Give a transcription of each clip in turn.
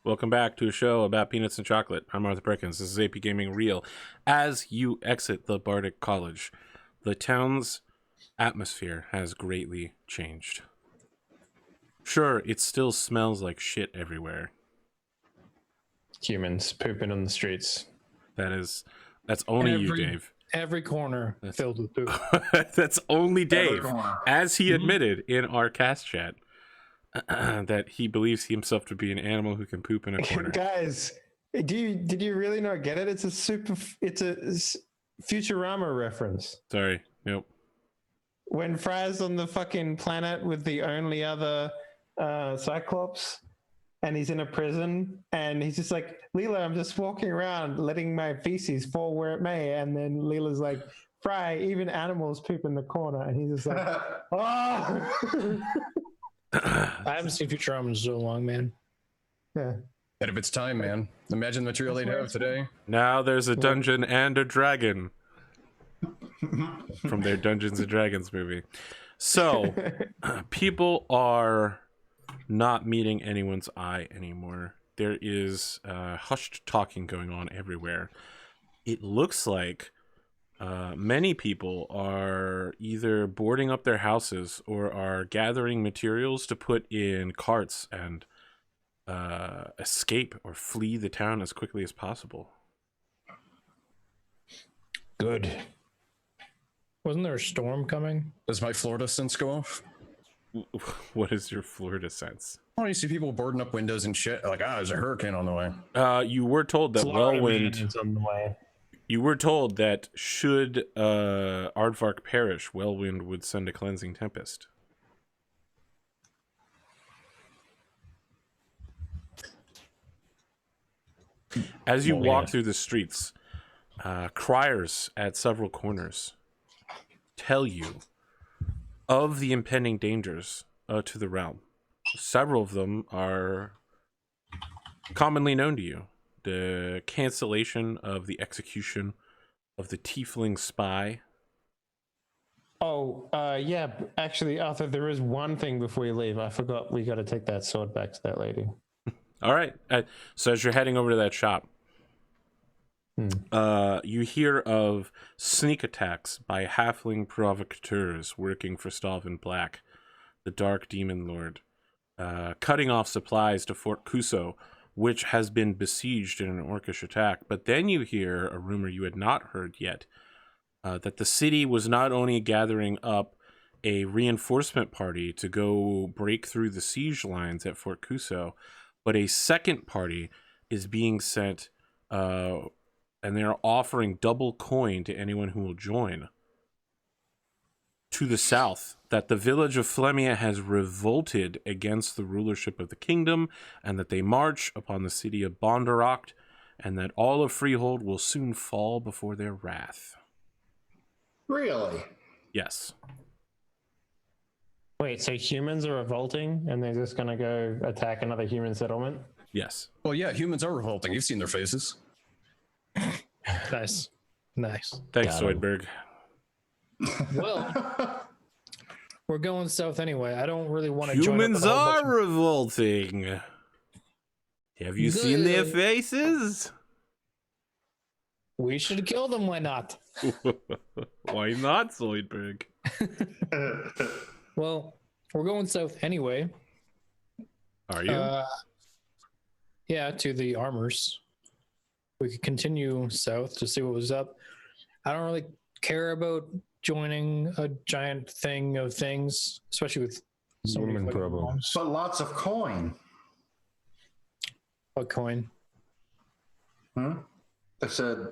Welcome back to a show about peanuts and chocolate. I'm Arthur Perkins. This is AP Gaming Real. As you exit the Bardic College, the town's atmosphere has greatly changed. Sure, it still smells like shit everywhere. Humans pooping on the streets. That's only you, Dave. Every corner filled with poop. That's only Dave, as he admitted in our cast chat. That he believes himself to be an animal who can poop in a corner. Guys, did you really not get it? It's a Futurama reference. Sorry, nope. When Fry's on the fucking planet with the only other Cyclops, and he's in a prison, and he's just like, Leela, I'm just walking around letting my feces fall where it may, and then Leela's like, Fry, even animals poop in the corner, and he's just like, oh. I haven't seen Futurama in so long, man. Yeah. And if it's time, man. Imagine the material they'd have today. Now there's a dungeon and a dragon from their Dungeons and Dragons movie. So, people are not meeting anyone's eye anymore. There is hushed talking going on everywhere. It looks like many people are either boarding up their houses or are gathering materials to put in carts and escape or flee the town as quickly as possible. Good. Wasn't there a storm coming? Does my Florida sense go off? What is your Florida sense? Oh, you see people boarding up windows and shit. Like, there's a hurricane on the way. You were told that Wellwind is on the way. You were told that should Aardvark perish, Wellwind would send a cleansing tempest. As you walk through the streets, criers at several corners tell you of the impending dangers to the realm. Several of them are commonly known to you. The cancellation of the execution of the tiefling spy. Oh, yeah. Actually, Arthur, there is one thing before you leave. I forgot we got to take that sword back to that lady. All right. So as you're heading over to that shop, you hear of sneak attacks by halfling provocateurs working for Stalvin Black, the Dark Demon Lord, cutting off supplies to Fort Kuso, which has been besieged in an orcish attack. But then you hear a rumor you had not heard yet, that the city was not only gathering up a reinforcement party to go break through the siege lines at Fort Kuso, but a second party is being sent, and they're offering double coin to anyone who will join. To the south, that the village of Flemia has revolted against the rulership of the kingdom, and that they march upon the city of Bonderacht, and that all of Freehold will soon fall before their wrath. Really? Yes. Wait, so humans are revolting, and they're just going to go attack another human settlement? Yes. Well, yeah, humans are revolting. You've seen their faces. Nice. Thanks, Zoidberg. Well, we're going south anyway. I don't really want to join up Humans with a whole are bunch revolting. Have you seen their faces? We should kill them. Why not? Why not, Zoidberg? Well, we're going south anyway. Are you? Yeah, to the armors. We could continue south to see what was up. I don't really care about joining a giant thing of things, especially with so many problems. But lots of coin. What coin? I said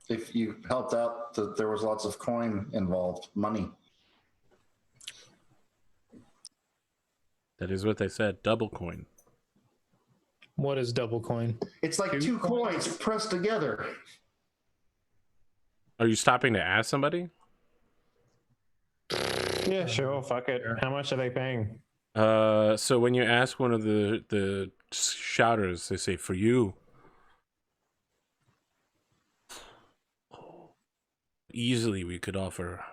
if you helped out, that there was lots of coin involved, money. That is what they said. Double coin. What is double coin? It's like two coins pressed together. Are you stopping to ask somebody? Yeah, sure. Fuck it. How much are they paying? So when you ask one of the shouters, they say, for you. Easily we could offer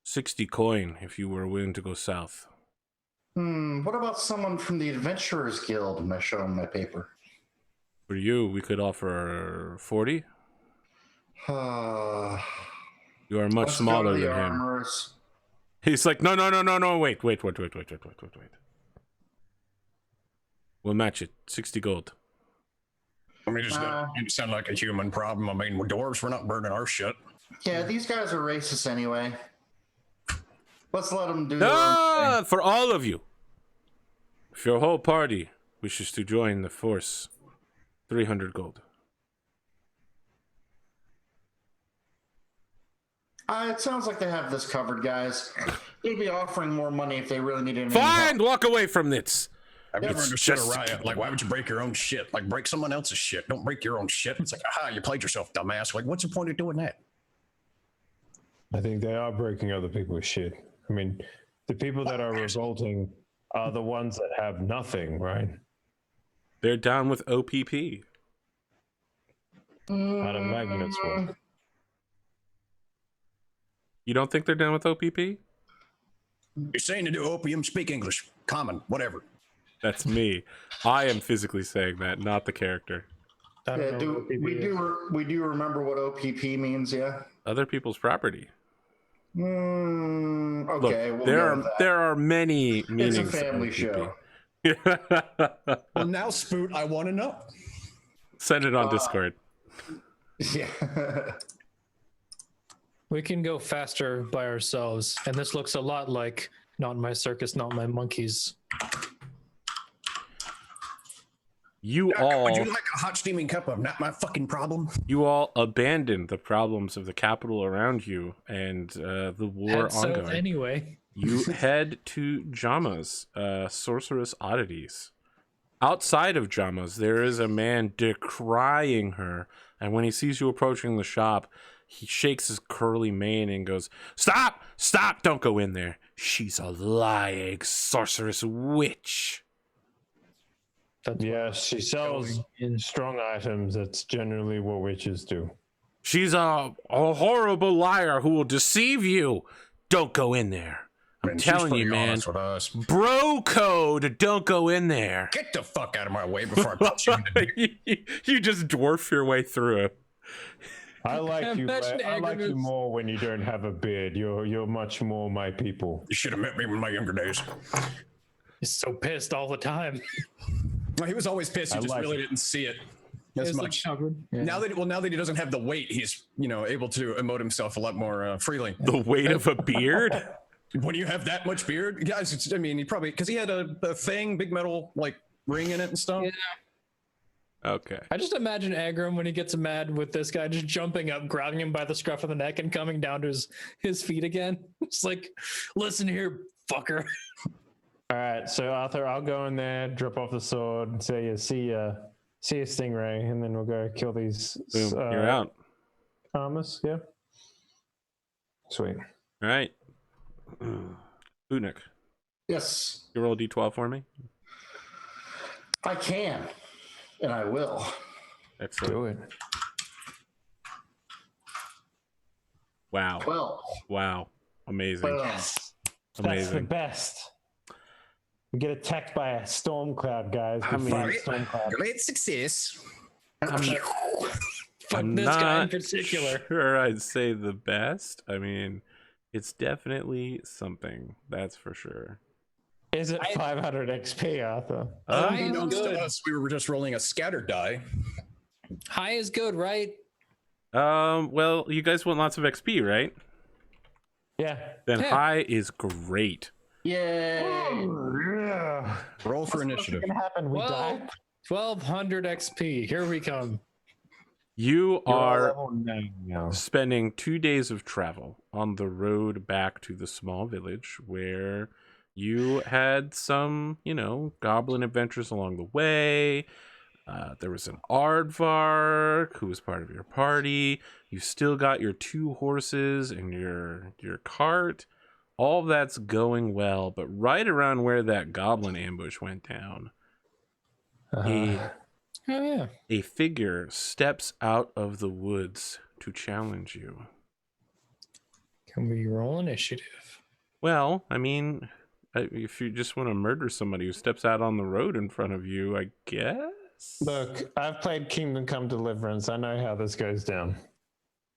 60 coin if you were willing to go south. What about someone from the Adventurers Guild? I'm going to show them my paper. For you, we could offer 40. You are much Let's smaller go to the than him. armorers. He's like, no. Wait. We'll match it. 60 gold. I mean, you sound like a human problem. I mean, we're dwarves, we're not burning our shit. Yeah, these guys are racist anyway. Let's let them do their own thing. For all of you. If your whole party wishes to join the force, 300 gold. It sounds like they have this covered, guys. They'd be offering more money if they really needed any Fine, help. walk away from this. I've never It's understood just- a riot. Like, why would you break your own shit? Like, break someone else's shit. Don't break your own shit. It's like, aha, you played yourself, dumbass. Like, what's the point of doing that? I think they are breaking other people's shit. I mean, the people that are revolting are the ones that have nothing, right? They're down with OPP. Out of Magnet's world. You don't think they're down with OPP? You're saying to do opium, speak English. Common, whatever. That's me. I am physically saying that, not the character. I don't Yeah, know what we PB is. do remember what OPP means, yeah? Other people's property. Look, Okay, we'll go with that. there are many It's meanings. a to family OPP. show. Well, now, Spoot, I want to know. Send it on Discord. Yeah. We can go faster by ourselves, and this looks a lot like Not My Circus, Not My Monkeys. You Would all you like a hot steaming cup of not my fucking problem? abandoned the problems of the capital around you and the war Head south ongoing. anyway. You head to Jama's, Sorceress Oddities. Outside of Jama's, there is a man decrying her, and when he sees you approaching the shop, he shakes his curly mane and goes, "Stop! Stop! Don't go in there. She's a lying sorceress witch." That's Yes, she sells going in. strong items. That's generally what witches do. She's a horrible liar who will deceive you. Don't go in there. I'm Man, she's telling pretty you, man. honest with us. Bro code, don't go in there. Get the fuck out of my way before I punch you in the dick. You just dwarf your way through it. I like you. Imagine I like you Agnes- more when you don't have a beard. You're much more my people. You should have met me in my younger days. He's so pissed all the time. Well, he was always pissed. He I just like really it. didn't see it as It's like much. covered. Yeah. Now that he doesn't have the weight, he's able to emote himself a lot more freely. The weight of a beard? When you have that much beard, guys, he probably because he had a thing, big metal like ring in it and stuff. Yeah. Okay. I just imagine Agram when he gets mad with this guy just jumping up, grabbing him by the scruff of the neck, and coming down to his feet again. It's like, listen here, fucker. All right, so Arthur, I'll go in there, drop off the sword, and say, see a stingray, and then we'll go kill these. Boom. You're out. Armors, yeah. Sweet. All right. Spootnik, Yes, you roll a d12 for me? I can, and I will. Excellent. Do it. Wow. 12. Wow. Amazing. Well, That's the Amazing. best. We get attacked by a storm cloud, guys. We I mean- fight a storm cloud. Great success. Fuck I'm this guy in not particular. sure I'd say the best. I mean, it's definitely something. That's for sure. Is it 500 XP, Arthur? High is Unbeknownst to good. us, we were just rolling a scattered die. High is good, right? Well, you guys want lots of XP, right? Yeah. Then Yeah. high is great. yay. Yeah. Roll for What's initiative. gonna happen? We Well, die? 1200 XP. Here we come. You You're all are level 9 now. spending 2 days of travel on the road back to the small village where you had some, goblin adventures along the way. There was an aardvark who was part of your party. You still got your 2 horses and your cart. All that's going well, but right around where that goblin ambush went down, Oh, yeah. a figure steps out of the woods to challenge you. Can we roll initiative? Well, I mean, if you just want to murder somebody who steps out on the road in front of you, I guess. Look, I've played Kingdom Come Deliverance. I know how this goes down.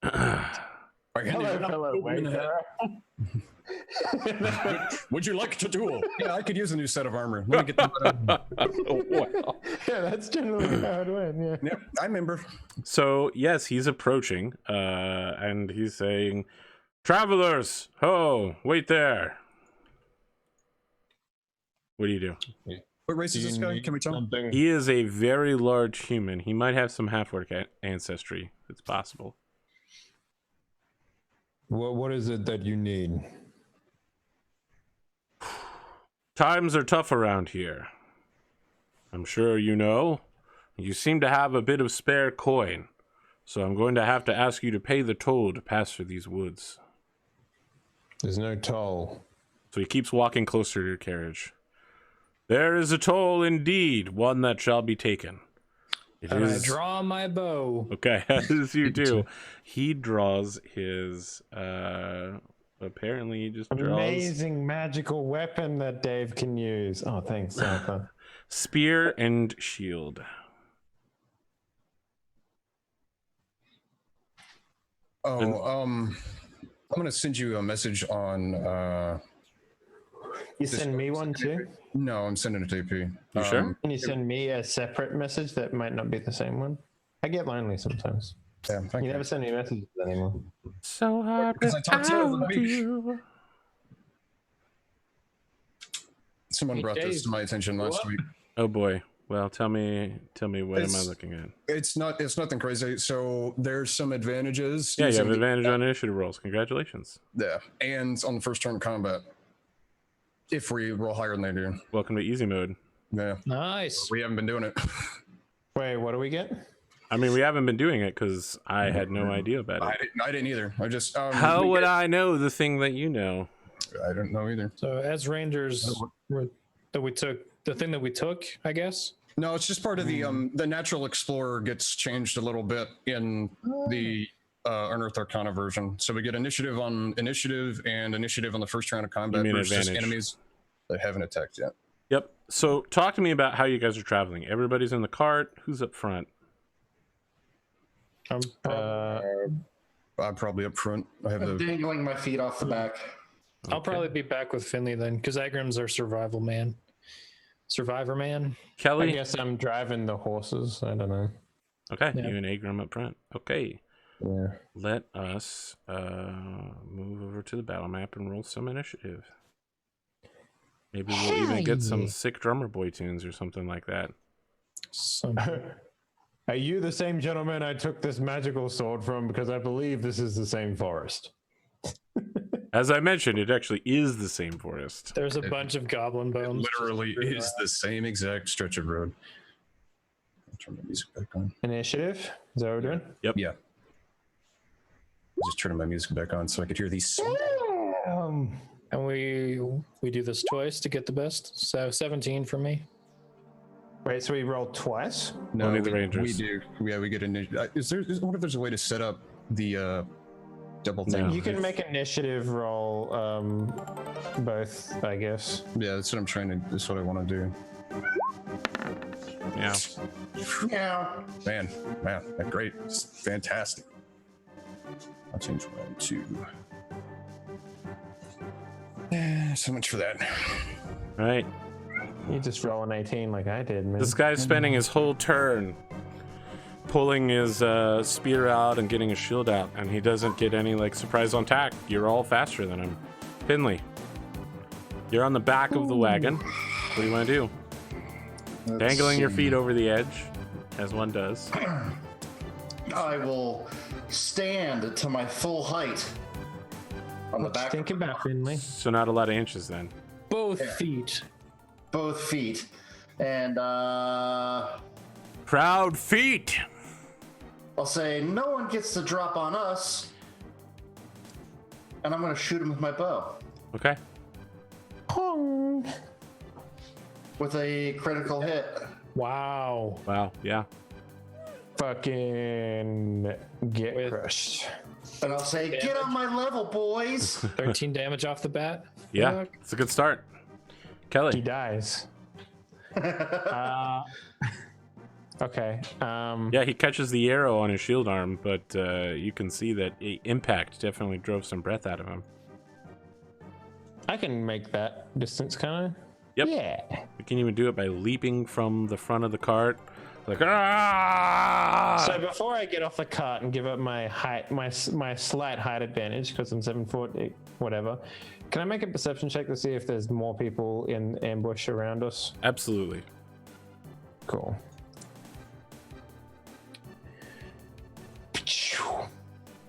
Hello, Wayfarer. Would you like to duel? Yeah, I could use a new set of armor. Let me get the Wow. Yeah, that's generally how it went. Yeah. Yep, I remember. So yes, he's approaching, and he's saying, "Travelers, ho, wait there." What do you do? What race is this guy? Can we tell? He is a very large human. He might have some half-orc ancestry. It's possible. What is it that you need? Times are tough around here. I'm sure you know. You seem to have a bit of spare coin, so I'm going to have to ask you to pay the toll to pass through these woods. There's no toll. So he keeps walking closer to your carriage. There is a toll indeed, one that shall be taken. It And I is... draw my bow. Okay, as you do. He draws his, apparently he just draws... Amazing magical weapon that Dave can use. Oh, thanks, Arthur. Spear and shield. I'm gonna send you a message on. You send me one too? No, I'm sending it to AP. You sure? Can you send me a separate message that might not be the same one? I get lonely sometimes. Yeah, thank You you. never send me messages anymore. So hard Because I talked to you without every week. you. Someone Hey, brought this Dave. to my attention last What? week. Oh boy. Well, tell me what am I It's- looking at? It's nothing crazy. So there's some advantages. Yeah, you have using the- advantage on initiative rolls. Congratulations. Yeah, and on the first turn of combat, if we roll higher than they do. Welcome to easy mode. Yeah, Nice. we haven't been doing it. Wait, what do we get? I mean, we haven't been doing it because I had no idea about it. I didn't either. I just How we would get- I know the thing that you know? I don't know either. So as Rangers, that we took the thing that we took, I guess. No, it's just part of the natural explorer gets changed a little bit in the Unearthed Arcana version. So we get initiative on initiative and initiative on the first round of combat mean versus advantage. enemies that haven't attacked yet. Yep. So talk to me about how you guys are traveling. Everybody's in the cart. Who's up front? I'm I'm probably up front. I have I'm the dangling my feet off the back. I'll probably be back with Finley then, because Agrim's our survivor man. I Kelly? I guess I'm driving the horses. I don't know. Okay, Yeah. you and Agram up front. Okay. Yeah. Let us move over to the battle map and roll some initiative. Maybe we'll even get some Hey. sick Drumurboy tunes or something like that. So, Are you the same gentleman I took this magical sword from? Because I believe this is the same forest. As I mentioned, it actually is the same forest. there's a bunch of goblin bones. literally is the same exact stretch of road. I'll turn my music back on. Initiative? Is that what we're doing? Yeah. Just turning my music back on so I could hear these. And we do this twice to get the best. So 17 for me. Wait, so we rolled twice? No, Only the we Rangers. do. Yeah, we get initiative. I wonder if there's a way to set up the double thing. No. You can make initiative roll both, I guess. Yeah, that's what I'm trying to. That's what I want to do. Yeah. Yeah. Man, that's great. It's fantastic. I'll change one to. So much for that. All right. You just roll an 18 like I did, man. This guy's spending his whole turn pulling his spear out and getting his shield out, and he doesn't get any like surprise on attack. You're all faster than him. Finley, you're on the back of the wagon. What do you want to do? Let's Dangling your see. feet over the edge, as one does. I will stand to my full height on the back Think about Finley. So not a lot of inches then. Both feet. both feet. And Proud feet. I'll say, no one gets to drop on us. And I'm going to shoot him with my bow. Okay. Pong. With a critical hit. Wow. Wow. Yeah. Fucking get With- crushed. And I'll say, get on my level, boys. 13 damage off the bat. Yeah. Fuck. It's a good start. He Kelly. dies. Okay. Yeah, he catches the arrow on his shield arm, but you can see that impact definitely drove some breath out of him. I can make that distance, can I? Yep. Yeah. You can even do it by leaping from the front of the cart, like ah. So before I get off the cart and give up my height, my slight height advantage because I'm 7 foot, whatever, can I make a perception check to see if there's more people in ambush around us? Absolutely. Cool.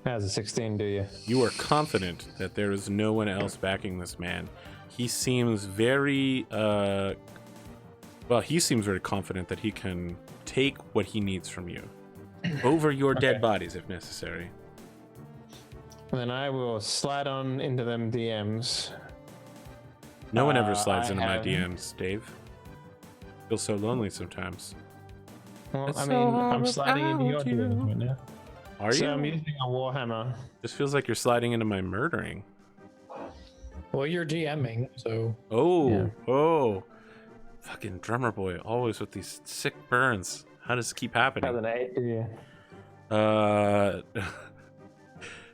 How's a 16 do you? You are confident that there is no one else backing this man. He seems very, he seems very confident that he can take what he needs from you. Over your dead bodies, if necessary. Then I will slide on into them DMs. No one ever slides I into my have- DMs, Dave. Feel so lonely sometimes. Well, It's I so mean, hard I'm sliding into your without you. DMs right now. Are So you? I'm using a warhammer. This feels like you're sliding into my murdering. Well, you're DMing, so Oh, Yeah. oh. Fucking Drumurboy, always with these sick burns. How does this keep How's happening? an 8 do you?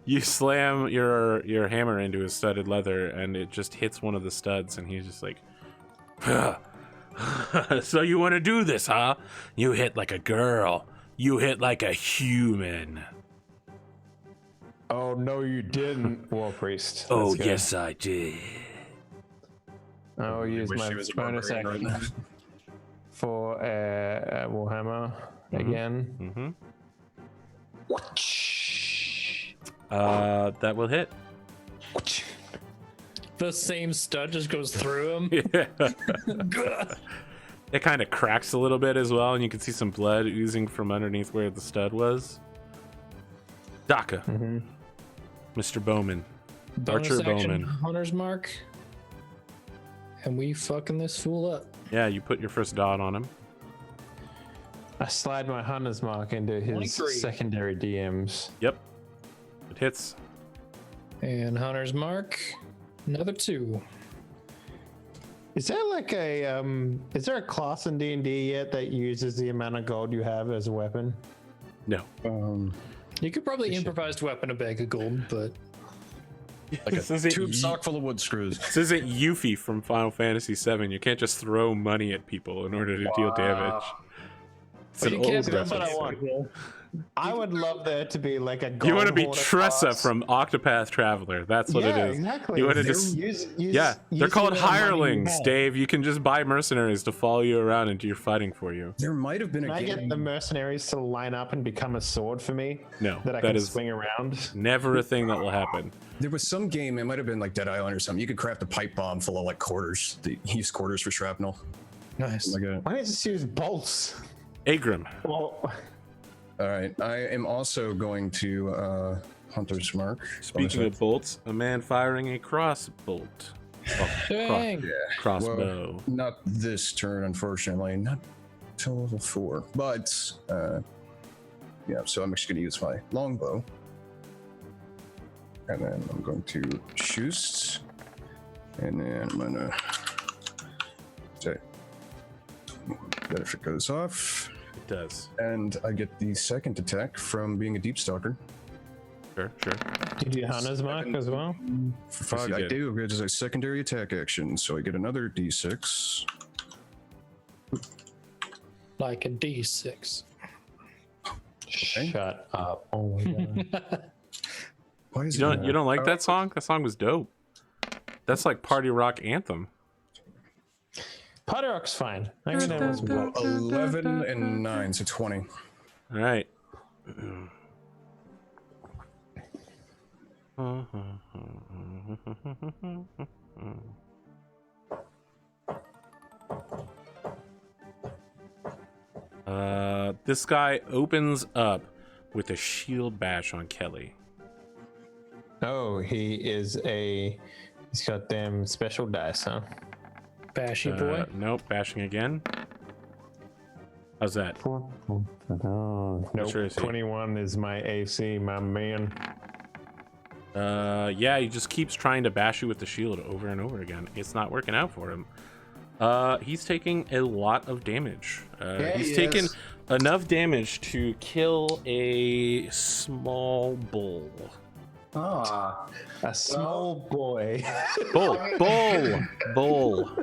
You slam your hammer into his studded leather, and it just hits one of the studs, and he's just like, so you want to do this, huh? You hit like a girl. You hit like a human. Oh no, you didn't, War Priest. Oh, Let's go. yes, I did. I'll use wish my he was a bonus barbarian action right now. for a warhammer again. Mm-hmm. That will hit. the same stud just goes through him. Yeah. It kind of cracks a little bit as well, and you can see some blood oozing from underneath where the stud was. Daka. Mr. Bowman. Bonus Archer action, Bowman. Hunter's mark. And we fucking this fool up. Yeah, you put your first dot on him. I slide my hunter's mark into his 23. secondary DMs. Yep. It hits. And Hunter's mark, another 2. Is there like a is there a class in D&D yet that uses the amount of gold you have as a weapon? No. You could probably improvise weapon a bag of gold, but Like This a isn't tube ye- sock full of wood screws. This isn't Yuffie from Final Fantasy VII. You can't just throw money at people in order to deal damage. It's But an you can't old do That's what reference. I want. I would love there to be like a gold You want to be hoarder Tressa class. from Octopath Traveler. That's what yeah, it is. exactly. You want to Use- just use- yeah, they're use called the amount of money you hirelings, have. Dave. You can just buy mercenaries to follow you around and do your fighting for you. There might have been Can a I get game. the mercenaries to line up and become a sword for me No, that I that can is swing around? never a thing that will happen. There was some game. It might have been like Dead Island or something. You could craft a pipe bomb full of like quarters. They use quarters for shrapnel. nice. Like a, Why don't you just use bolts? Agrim. Well, all right. I am also going to Hunter's Mark. Speaking of bolts, a man firing a crossbolt. Oh, Dang. crossbow. Not this turn, unfortunately. Not till level 4. But yeah. So I'm actually going to use my longbow, and then I'm going to shoot, and then I'm going to. That if it goes off. It does. And I get the second attack from being a deep stalker. Sure, sure. did you hunter's mark as well? For 5, you I did. do. It is a secondary attack action, so I get another d6. Like a D6. Shut up! Oh my god! Why is You it? don't like that song? That song was dope. That's like party rock anthem. Party Rock's fine. I'm gonna listen to it. 11 and 9, so 20. All right. This guy opens up with a shield bash on Kelly. Oh, he's got them special dice, huh? Bashy boy. Nope, bashing again. How's that? Nope. Sure is he. 21 is my AC, my man. Yeah, he just keeps trying to bash you with the shield over and over again. It's not working out for him. He's taking a lot of damage. Yeah, He's he taken is. Enough damage to kill a small bull. Ah, A small boy. Bull.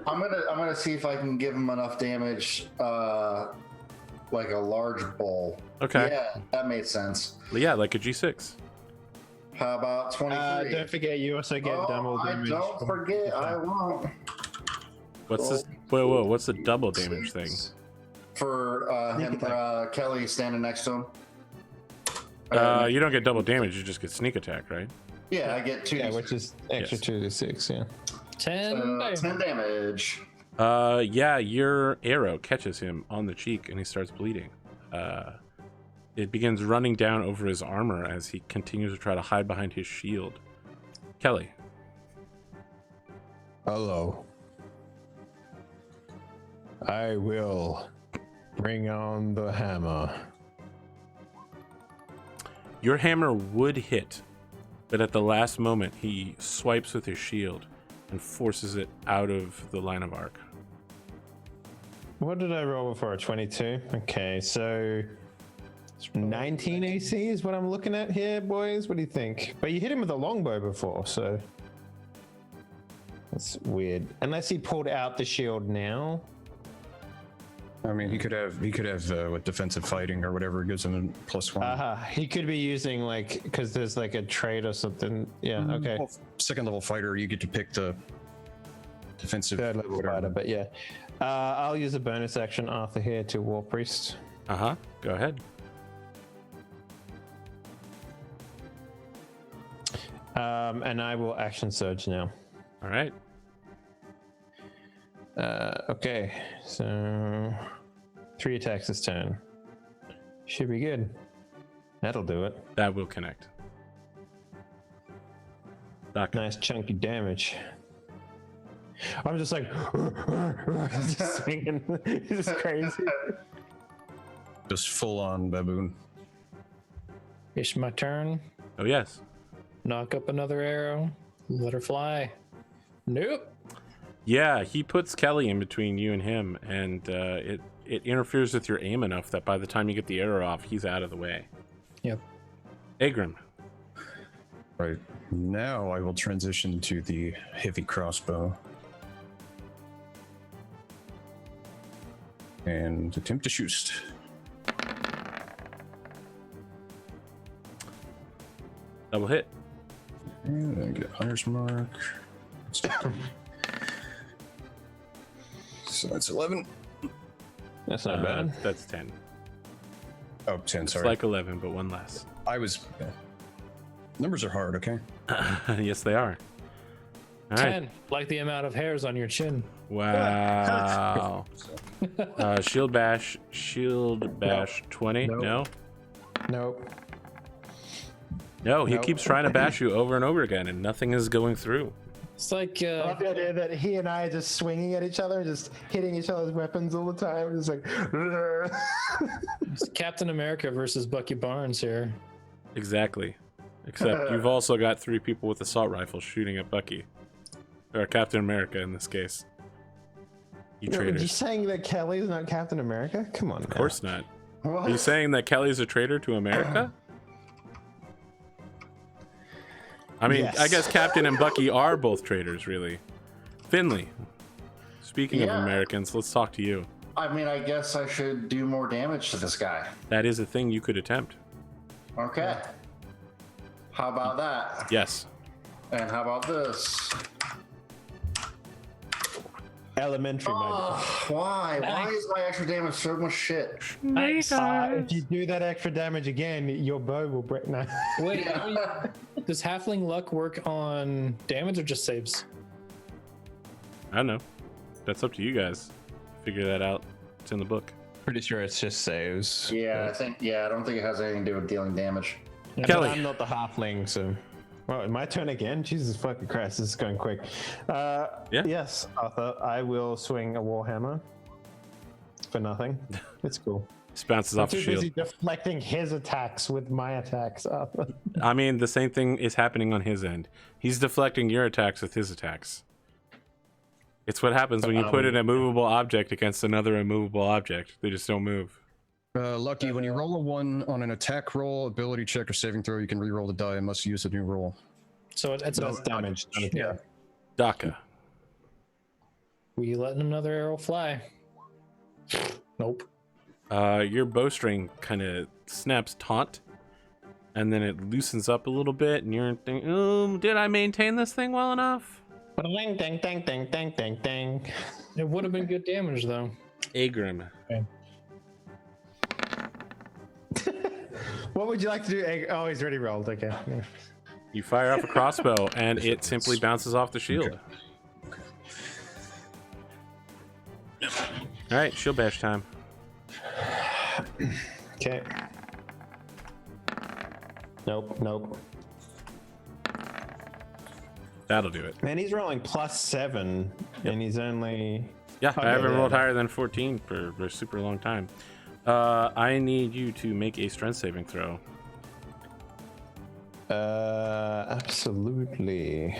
I'm gonna see if I can give him enough damage, like a large bull. Okay. Yeah, that made sense. Yeah, like a G6. How about 23? Don't forget, you also get double I damage. don't forget. I won't. What's this? Whoa, what's the double damage thing? For Kelly standing next to him. You don't get double damage, you just get sneak attack, right? Yeah, I get 2. Yeah, which is extra Yes. 2 to 6. Yeah. 10 damage. Yeah, your arrow catches him on the cheek and he starts bleeding. It begins running down over his armor as he continues to try to hide behind his shield. Kelly. Hello. I will bring on the hammer. Your hammer would hit, but at the last moment he swipes with his shield and forces it out of the line of arc. What did I roll before? 22? Okay, so 19 AC is what I'm looking at here, boys. What do you think? But you hit him with a longbow before, so that's weird. Unless he pulled out the shield now. I mean, he could have what defensive fighting or whatever gives him a +1. He could be using like because there's like a trait or something. Yeah. Okay. Well, second level fighter, you get to pick the defensive. Third level whatever. fighter, but yeah. I'll use a bonus action Arthur here to War Priest. Go ahead. And I will action surge now. All right. Okay, so 3 attacks this turn. Should be good. That'll do it. That will connect. Doc. Nice chunky damage. I'm just like just swinging. This is crazy. Just full on baboon. It's my turn. Oh, yes. Knock up another arrow. Let her fly. Nope. Yeah, he puts Kelly in between you and him, and it interferes with your aim enough that by the time you get the arrow off, he's out of the way. Yep. Agrim. Right. Now I will transition to the heavy crossbow. And attempt to shoot. Double hit. And I get hunter's mark. So that's 11. That's not bad. That's 10. Oh, 10, It's sorry. like 11, but one less. I was... Numbers are hard, okay? Yes, they are. All right. 10. Like the amount of hairs on your chin. Wow. Shield bash 20. Nope. No? Nope. No, he Nope. keeps trying to bash you over and over again, and nothing is going through. It's like I love the idea that he and I are just swinging at each other, just hitting each other's weapons all the time. Just like, it's Captain America versus Bucky Barnes here. Exactly. Except you've also got 3 people with assault rifles shooting at Bucky. Or Captain America in this case. You are you traitors. saying that Kelly's not Captain America? Come on. Of course not. Are you saying that Kelly's a traitor to America? I mean, Yes. I guess Captain and Bucky are both traitors, really. Finley, speaking of Yeah. Americans, let's talk to you. I mean, I guess I should do more damage to this guy. That is a thing you could attempt. Okay. How about that? Yes. And how about this? Elementary, my Oh, why? Why is my extra damage so much shit? Nice. If you do that extra damage again, your bow will break. No. Wait, does halfling luck work on damage or just saves? I don't know. That's up to you guys. Figure that out. It's in the book. Pretty sure it's just saves. Yeah, I don't think it has anything to do with dealing damage. Yeah, Kelly. but I'm not the halfling, so. Well, my turn again? Jesus fucking Christ, this is going quick. Yeah. Yes, Arthur, I will swing a warhammer for nothing. It's cool. Just bounces I'm off the too shield. busy deflecting his attacks with my attacks, Arthur. I mean, the same thing is happening on his end. He's deflecting your attacks with his attacks. It's what happens when you put an immovable object against another immovable object. They just don't move. Lucky, when you roll a 1 on an attack roll, ability check, or saving throw, you can re-roll the die and must use a new roll. So it's That's damage. Yeah. Daka. We letting another arrow fly? Nope. Your bowstring kind of snaps taut, and then it loosens up a little bit, and you're thinking, did I maintain this thing well enough? Ding, ding, ding, ding, ding, ding, ding. It would have been good damage though. Agrim. Okay. What would you like to do? Oh, he's already rolled. Okay. Yeah. You fire off a crossbow, and it simply bounces off the shield. All right, shield bash time. Okay. Nope. That'll do it. Man, he's rolling +7, and he's only. Yeah, Okay, I haven't yeah. rolled higher than 14 for a super long time. I need you to make a strength saving throw. Absolutely.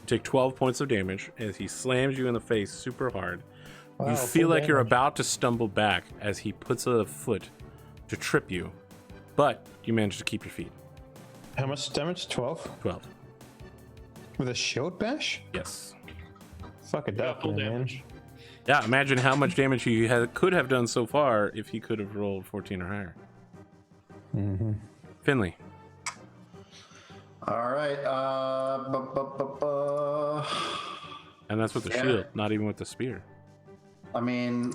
Take 12 points of damage as he slams you in the face super hard. Wow, You full feel like you're damage. about to stumble back as he puts a foot to trip you, but you manage to keep your feet. How much damage? 12? 12. With a shield bash? Yes. Fuck it up, full man. damage. Yeah, imagine how much damage he could have done so far if he could have rolled 14 or higher. Mm-hmm. Finley. All right. And that's with the Yeah. shield, not even with the spear. I mean,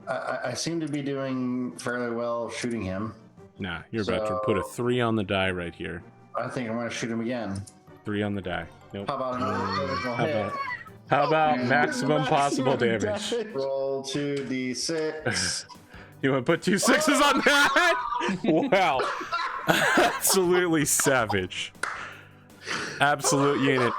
I seem to be doing fairly well shooting him. Nah, you're about to put a 3 on the die right here. I think I'm going to shoot him again. 3 on the die. Nope. How about another critical How hit? about, how about maximum possible damage? Roll 2d6. You want to put 2 6s on that? Wow. Absolutely savage. Absolute unit.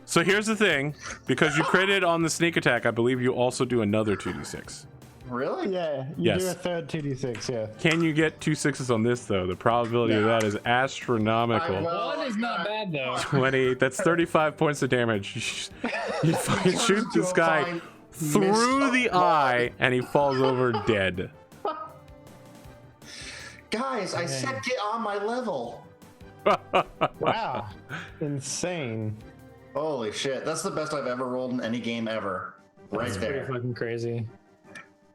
So here's the thing. Because you critted on the sneak attack, I believe you also do another 2d6. Really? Yeah, you do Yes. a third 2d6, yeah. Can you get 2 6s on this, though? The probability of that is astronomical. One is not bad though. 28. That's 35 points of damage. You fucking shoot this guy through the eye, and he falls over dead. Guys, I said get on my level. Wow. Insane. Holy shit. That's the best I've ever rolled in any game ever. Right That's pretty there. fucking crazy.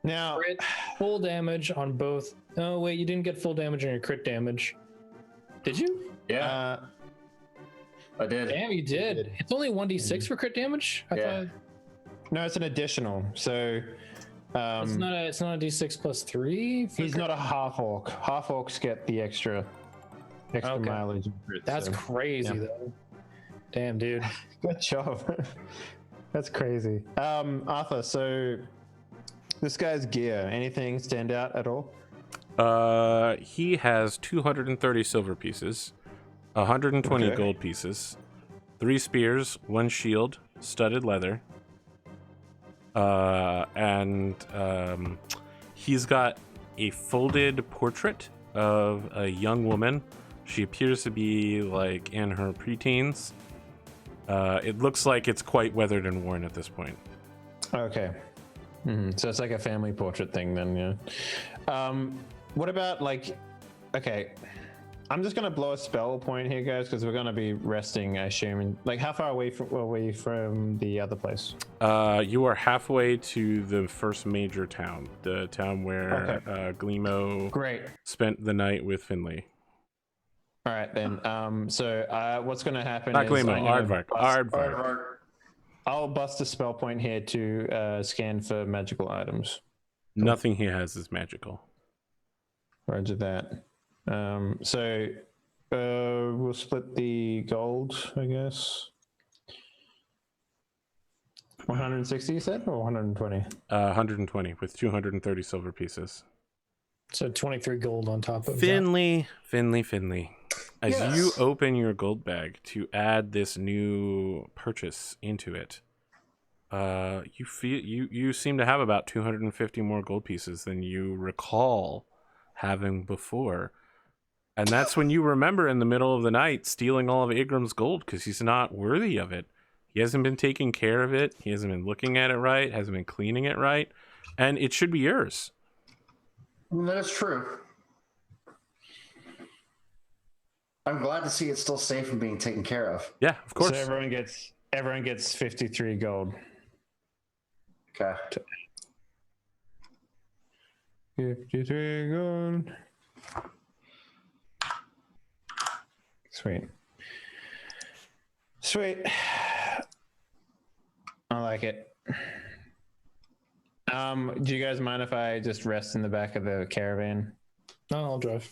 Now, Crit, full damage on both. Oh wait, you didn't get full damage on your crit damage. Did you? Yeah, I did. Damn, you did. It's only 1d6 for crit damage. I Yeah. thought no, it's an additional. So, it's not a d6 plus 3. he's not a half orc. Half orcs get the extra Okay. mileage. and crit, That's so- crazy yeah. though. Damn, dude. Good job. That's crazy. Arthur, so this guy's gear, anything stand out at all? He has 230 silver pieces, 120 Okay. gold pieces, 3 spears, 1 shield, studded leather, and he's got a folded portrait of a young woman. She appears to be like in her preteens. It looks like it's quite weathered and worn at this point. Okay. So it's like a family portrait thing then, yeah. What about like, okay, I'm just gonna blow a spell point here, guys, because we're gonna be resting, I assume. Like, how far away from the other place? You are halfway to the first major town, the town where Gleemo Great. spent the night with Finley. All right then. So what's gonna happen? Not is Gleemo, I'm gonna Aardvark. bust- Aardvark. I'll bust a spell point here to scan for magical items. Nothing he has is magical. Roger that. So we'll split the gold, I guess. 160 you said, or 120? 120 with 230 silver pieces. So 23 gold on top of that. Finley. As Yes. you open your gold bag to add this new purchase into it, you feel you seem to have about 250 more gold pieces than you recall having before. And that's when you remember in the middle of the night stealing all of Igram's gold because he's not worthy of it. He hasn't been taking care of it. He hasn't been looking at it right, hasn't been cleaning it right, and it should be yours. That is true. I'm glad to see it's still safe and being taken care of. Yeah, of course. So everyone gets 53 gold. Okay. 53 gold. Sweet. I like it. Do you guys mind if I just rest in the back of the caravan? No, I'll drive.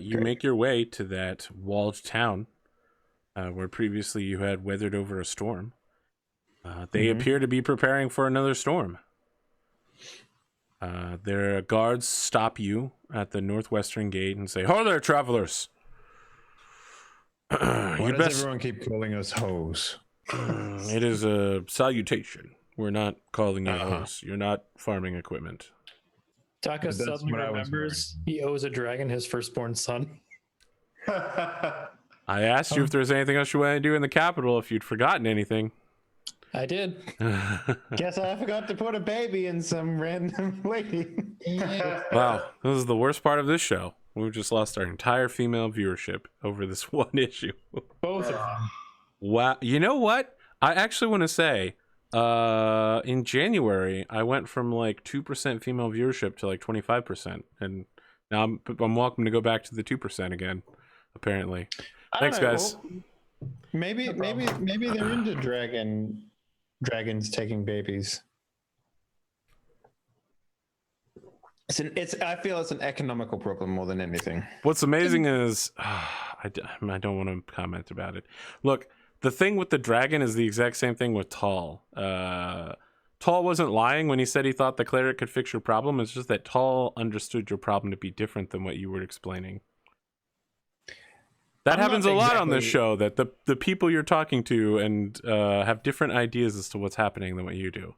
You make your way to that walled town where previously you had weathered over a storm. They appear to be preparing for another storm. Their guards stop you at the northwestern gate and say, "Ho there, travelers!" Why does everyone keep calling us hoes? It is a salutation. We're not calling you hoes. You're not farming equipment. Taka That's suddenly what I was remembers he owes a dragon his firstborn son. I asked you if there's anything else you want to do in the capital, if you'd forgotten anything. I did. Guess I forgot to put a baby in some random lady. Wow, this is the worst part of this show. We've just lost our entire female viewership over this one issue. Both of them. Wow. You know what? I actually want to say, in January, I went from like 2% female viewership to like 25%. And now I'm welcome to go back to the 2% again, apparently. Thanks, guys. Well, maybe they're into dragons taking babies. I feel it's an economical problem more than anything. What's amazing is, I don't want to comment about it. Look, the thing with the dragon is the exact same thing with Tall. Tall wasn't lying when he said he thought the cleric could fix your problem. It's just that Tall understood your problem to be different than what you were explaining. That happens a lot on this show, that the people you're talking to and have different ideas as to what's happening than what you do.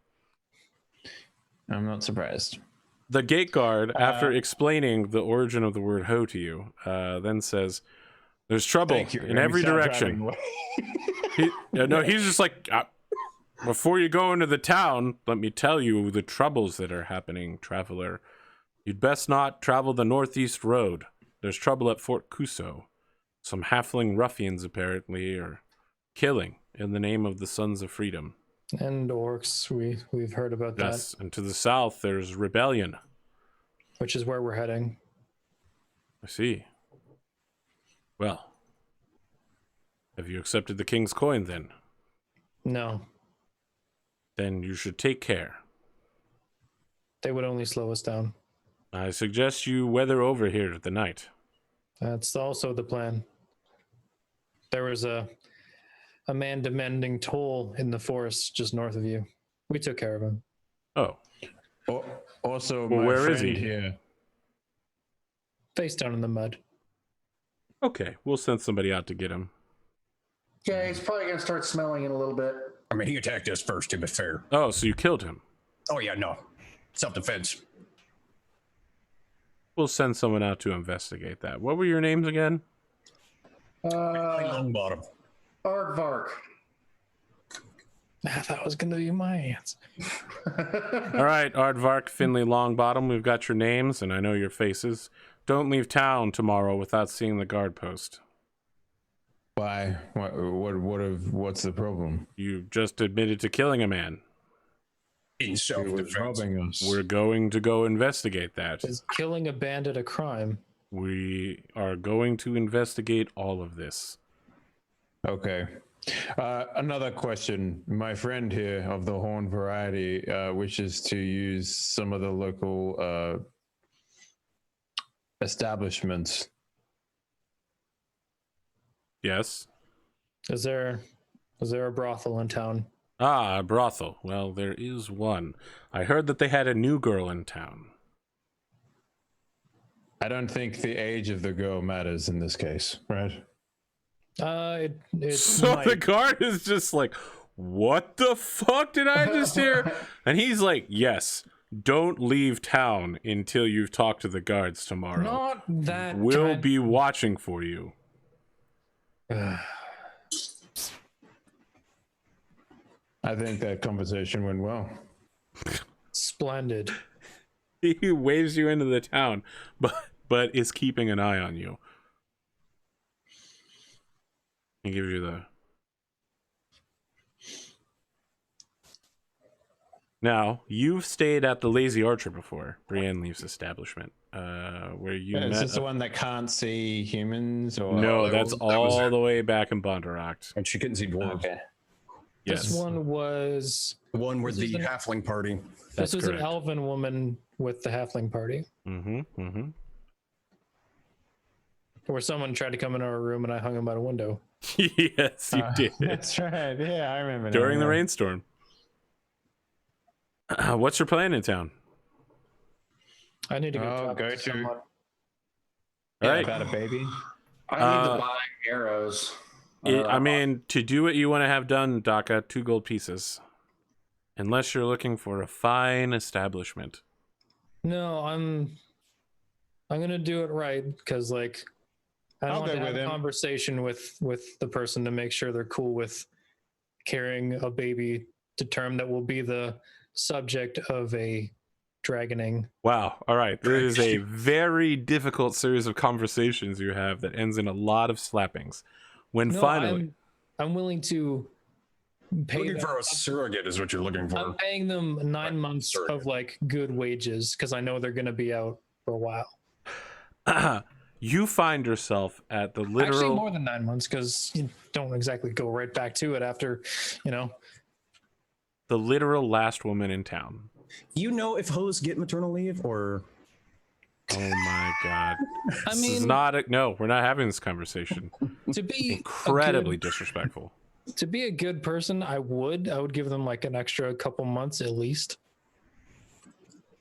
I'm not surprised. The gate guard, after explaining the origin of the word hoe to you, then says, "There's trouble in every direction." He's just like, before you go into the town, let me tell you the troubles that are happening, traveler. You'd best not travel the northeast road. There's trouble at Fort Kuso. Some halfling ruffians apparently are killing in the name of the Sons of Freedom. And orcs, we've heard about Yes, that. and to the south there's rebellion. Which is where we're heading. I see. Well, have you accepted the king's coin then? No, Then you should take care. they would only slow us down. I suggest you weather over here the night. That's also the plan. There was a man demanding toll in the forest just north of you. We took care of him. Oh, Also, well, my where is friend he? here. Face down in the mud. okay. We'll send somebody out to get him. Yeah, he's probably going to start smelling it a little bit. I mean, he attacked us first, to be fair. Oh, so you killed him. Oh, yeah, no. Self-defense. We'll send someone out to investigate that. What were your names again? Longbottom. Aardvark. That was going to be my answer. All right, Aardvark, Finley, Longbottom, we've got your names, and I know your faces. Don't leave town tomorrow without seeing the guard post. Why? What's the problem? You just admitted to killing a man. In He was self-defense. robbing us. We're going to go investigate that. Is killing a bandit a crime? We are going to investigate all of this. Okay. Another question. My friend here of the horn variety wishes to use some of the local establishments. Yes? Is there a brothel in town? Ah, a brothel. Well, there is one. I heard that they had a new girl in town. I don't think the age of the girl matters in this case, right? It So might. the guard is just like, what the fuck did I just hear? And he's like, yes, don't leave town until you've talked to the guards tomorrow. Not that. We'll kind- be watching for you. I think that conversation went well. Splendid. He waves you into the town, but is keeping an eye on you. He gives you the... Now, you've stayed at the Lazy Archer before, Brienne Leaf's establishment, where you met... Is this the one that can't see humans? Or No, that that's was all her. the way back in Bondurant. And she couldn't see dwarves. Okay. Yes. This one was... The one with This the is an- halfling party. That's this was correct. an elven woman with the halfling party. Where someone tried to come in our room and I hung him out a window. Yes, you did. That's right. Yeah, I remember. During now, the yeah. rainstorm. What's your plan in town? I need to go Oh, talk go to to- someone. All right. About a baby. I need to buy arrows. I mean, to do what you want to have done, Daka, 2 gold pieces. Unless you're looking for a fine establishment. No, I'm gonna do it right because like I I'll want go to have with a him. conversation with the person to make sure they're cool with carrying a baby to term that will be the subject of a dragoning. Wow. All right. There is a very difficult series of conversations you have that ends in a lot of slappings. When No, finally... I'm willing to pay Looking them. for a surrogate is what you're looking for. I'm paying them 9 months surrogate. of like good wages because I know they're going to be out for a while. You find yourself at the literal... Actually, more than 9 months because you don't exactly go right back to it after, you know. the literal last woman in town. You know if hoes get maternal leave or... Oh my god. I This is mean, not a... No, we're not having this conversation. to be Incredibly disrespectful. to be a good person, I would give them like an extra couple months at least.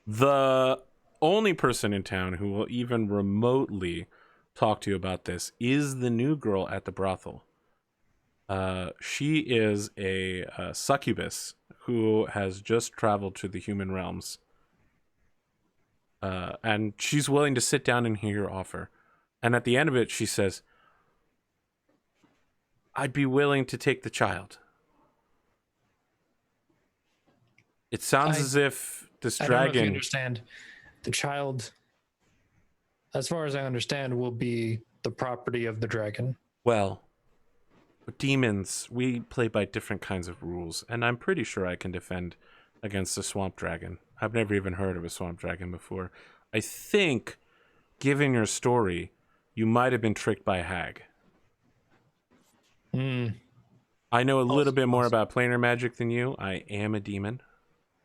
The only person in town who will even remotely talk to you about this is the new girl at the brothel. She is a succubus who has just traveled to the human realms. And she's willing to sit down and hear your offer. And at the end of it, she says, I'd be willing to take the child. It sounds as if this I don't know if you dragon... understand. The child, as far as I understand, will be the property of the dragon. Well, demons, we play by different kinds of rules, and I'm pretty sure I can defend against a swamp dragon. I've never even heard of a swamp dragon before. I think, given your story, you might have been tricked by a hag. I know a little bit more about planar magic than you. I am a demon.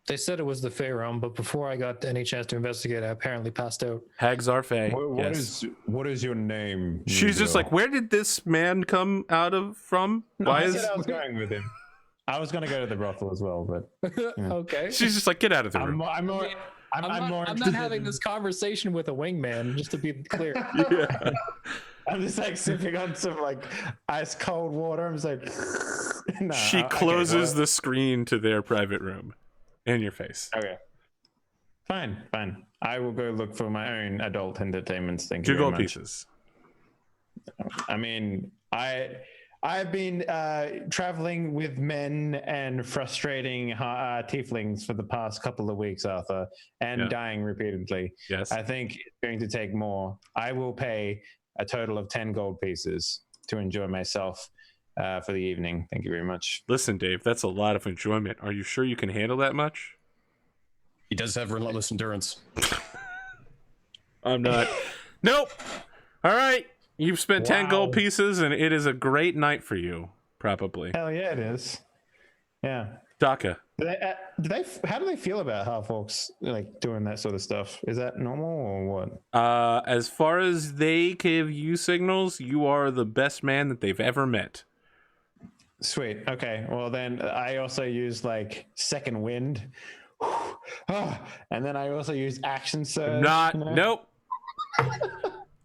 They said it was the Fey realm, but before I got any chance to investigate, I apparently passed out. Hags are fey. What is your name? She's just like, where did this man come out of from? Why I is... said I was going with him. I was going to go to the brothel as well, but Okay. She's just like, get out of the room. I'm not interested having in- this conversation with a wingman, just to be clear. Yeah. I'm just like sipping on some like ice cold water. I'm just like, no, She okay, closes well, the screen to their private room in your face. Okay. Fine. I will go look for my own adult entertainments. Thank 2 you very gold much. pieces. I mean, I've been traveling with men and frustrating tieflings for the past couple of weeks, Arthur, and Yeah. dying repeatedly. Yes. I think it's going to take more. I will pay a total of 10 gold pieces to enjoy myself for the evening. Thank you very much. Listen, Dave, that's a lot of enjoyment. Are you sure you can handle that much? He does have relentless endurance. I'm not. Nope. All right. You've spent 10 gold Wow. pieces, and it is a great night for you, probably. Hell yeah, it is. Yeah. Daka. How do they feel about half orcs like doing that sort of stuff? Is that normal or what? As far as they give you signals, you are the best man that they've ever met. Sweet. Okay. Well, then I also use like second wind. And then I also use action surge. Nope.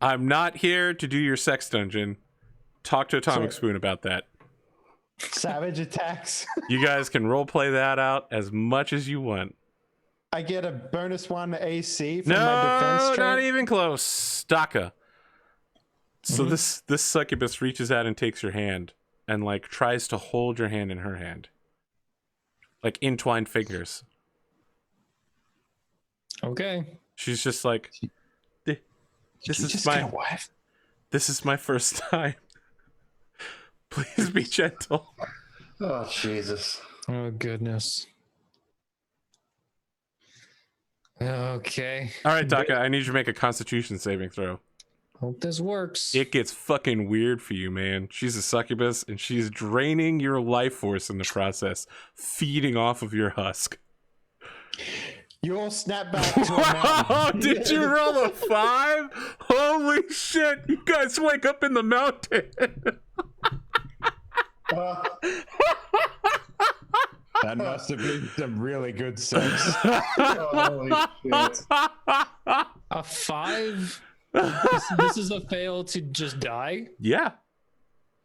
I'm not here to do your sex dungeon. Talk to Atomikspoon about that. Savage attacks. You guys can role play that out as much as you want. I get a bonus 1 AC for my defense No, trait. not even close. Daka. So this succubus reaches out and takes your hand and like tries to hold your hand in her hand. Like entwined fingers. Okay. She's just like, this Did you is just my get a wife? this is my first time. Please be gentle. Oh, Jesus. Oh, goodness. Okay. All right, Taka, I need you to make a Constitution saving throw. Hope this works. It gets fucking weird for you, man. She's a succubus, and she's draining your life force in the process, feeding off of your husk. You'll snap back to a mountain. Wow, did you roll a 5? Holy shit, you guys wake up in the mountain. That must have been some really good sex. Holy shit. A 5? This is a fail to just die? Yeah.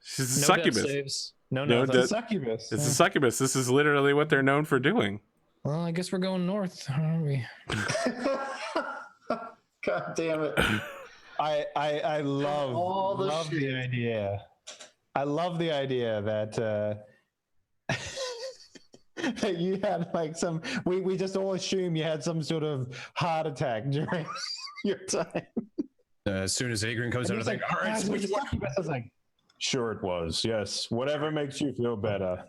She's a No succubus. death saves. No, No nothing. death- Succubus. It's a succubus. This is literally what they're known for doing. Well, I guess we're going north, aren't we? God damn it. I love, All the love the shit. idea. I love the idea that that you had like some. We just all assume you had some sort of heart attack during your time. As soon as Agrin comes out, I think, all right, so which one? I was like, sure it was. Yes, whatever makes you feel better.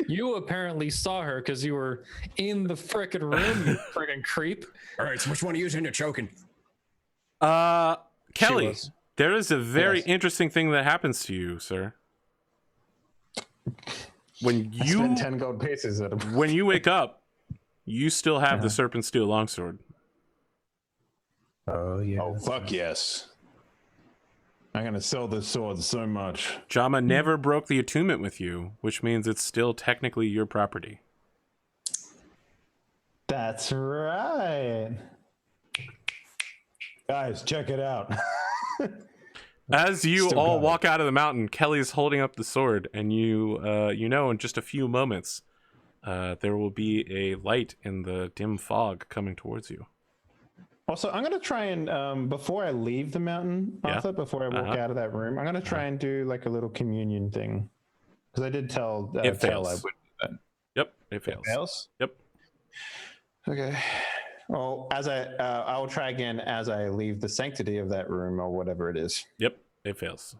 You apparently saw her because you were in the frickin' room, you frickin' creep. All right, so which one of you is into choking? Kelly, was. there is a very Yes. interesting thing that happens to you, sir. When I you spent 10 gold pieces at him. when you wake up, you still have the serpent steel longsword. Oh yeah. Oh fuck yes. I'm gonna sell this sword so much. Jama never broke the attunement with you, which means it's still technically your property. That's right. Guys, check it out. As you Still all got it. walk out of the mountain, Kelly's holding up the sword, and you know in just a few moments there will be a light in the dim fog coming towards you. Also, I'm gonna try and before I leave the mountain, Yeah. Arthur, before I walk out of that room, I'm gonna try and do like a little communion thing because I did tell It Kel I fails. would do that. Yep, it fails. Fails. Yep. Okay. Well, as I will try again as I leave the sanctity of that room or whatever it is. Yep, it fails.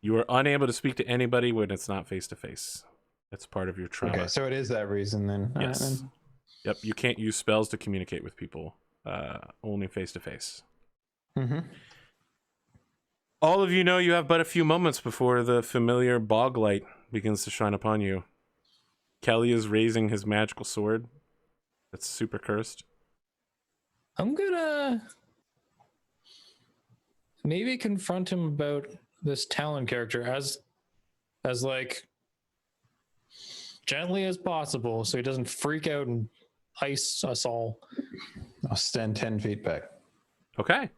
You are unable to speak to anybody when it's not face to face. That's part of your trauma. Okay, so it is that reason then. All right, Yes. then. Yep, you can't use spells to communicate with people. Only face to face. Mhm. All of you know you have but a few moments before the familiar bog light begins to shine upon you. Kelly is raising his magical sword. That's super cursed. I'm gonna maybe confront him about this Talon character as like gently as possible so he doesn't freak out and ice us all. I'll stand 10 feet back. Okay.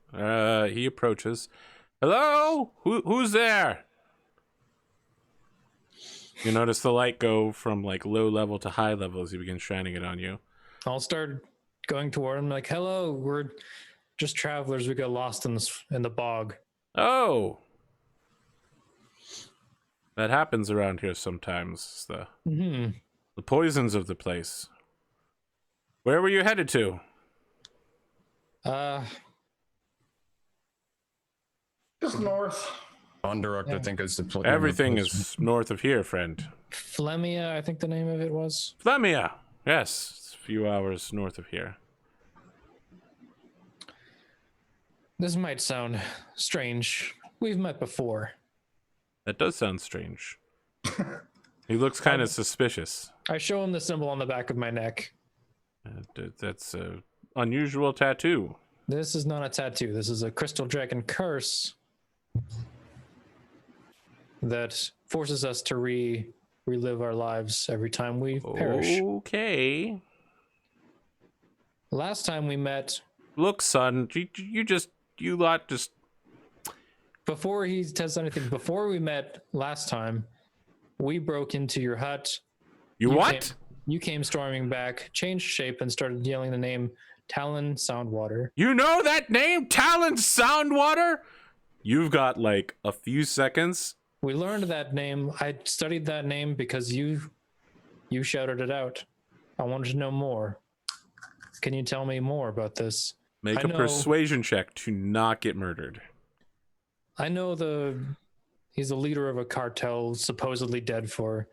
He approaches. Hello? Who's there? You notice the light go from like low level to high level as he begins shining it on you. I'll start going toward him like, hello, we're just travelers. We got lost in the bog. Oh. That happens around here sometimes. The poisons of the place. Where were you headed to? Just north. Onderucht, I think, is the place. Everything is north of here, friend. Flemia, I think the name of it was. Flemia. Yes, it's a few hours north of here. This might sound strange. We've met before. That does sound strange. He looks kind of suspicious. I show him the symbol on the back of my neck. That's a unusual tattoo. This is not a tattoo. This is a crystal dragon curse that forces us to relive our lives every time we perish. Okay. Last time we met, Look, son, you lot just. before he says anything, before we met last time, we broke into your hut. You what? You came storming back, changed shape, and started yelling the name Talon Soundwater. You know that name, Talon Soundwater? You've got like a few seconds. We learned that name. I studied that name because you shouted it out. I wanted to know more. Can you tell me more about this? Make I a know- persuasion check to not get murdered. I know he's the leader of a cartel supposedly dead for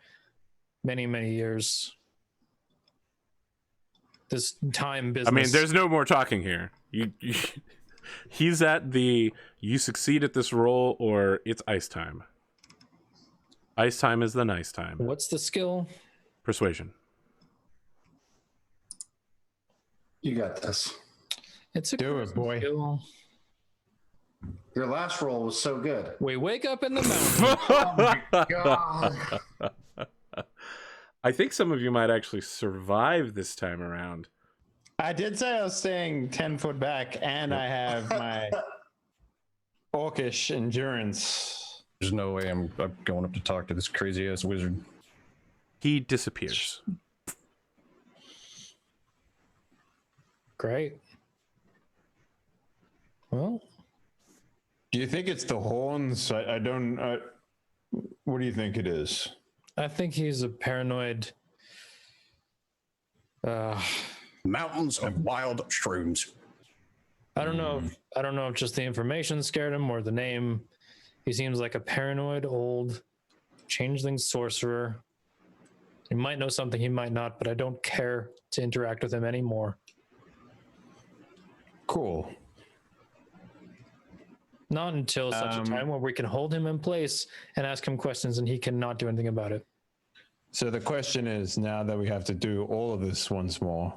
many, many years. This time business. I mean, there's no more talking here. He's at the you succeed at this roll or it's ice time. Ice time is the nice time. What's the skill? Persuasion. You got this. It's a Do it, boy. skill. Your last roll was so good. We wake up in the mountain. God. I think some of you might actually survive this time around. I did say I was staying 10 foot back, and I have my orcish endurance. There's no way I'm going up to talk to this crazy ass wizard. He disappears. Great. Well, Do you think it's the horns? I don't. What do you think it is? I think he's a paranoid. Mountains of wild shrooms. I don't know. I don't know if just the information scared him or the name. He seems like a paranoid old changeling sorcerer. He might know something, he might not, but I don't care to interact with him anymore. Cool. Not until such a time where we can hold him in place and ask him questions and he cannot do anything about it. So the question is, now that we have to do all of this once more,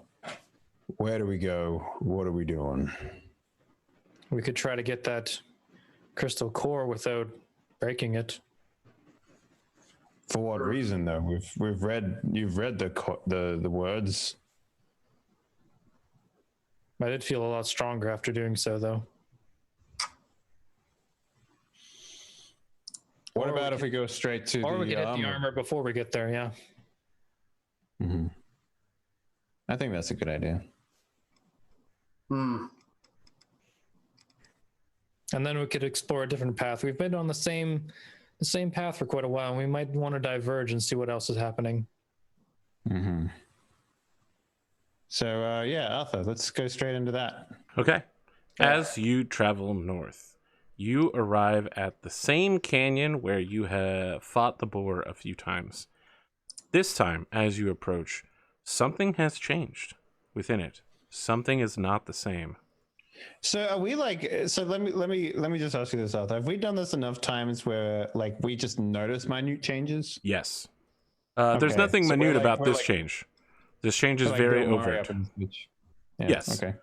where do we go? What are we doing? We could try to get that crystal core without breaking it. For what reason, though? You've read the words. I did feel a lot stronger after doing so, though. What Or about we if we go straight to Or the we could hit the armor before we get there, yeah. Mm-hmm. I think that's a good idea. Hmm. And then we could explore a different path. We've been on the same path for quite a while, and we might want to diverge and see what else is happening. Mm-hmm. So, yeah, Arthur, let's go straight into that. Okay. As you travel north, you arrive at the same canyon where you have fought the boar a few times. This time, as you approach, something has changed within it. Something is not the same. So are we like? So let me just ask you this, Arthur. Have we done this enough times where like we just notice minute changes? Yes. There's Okay, nothing so we're minute like- about we're this like- change. This change is Like very Bill Murray overt. up in the speech. Yeah, Yes. Okay.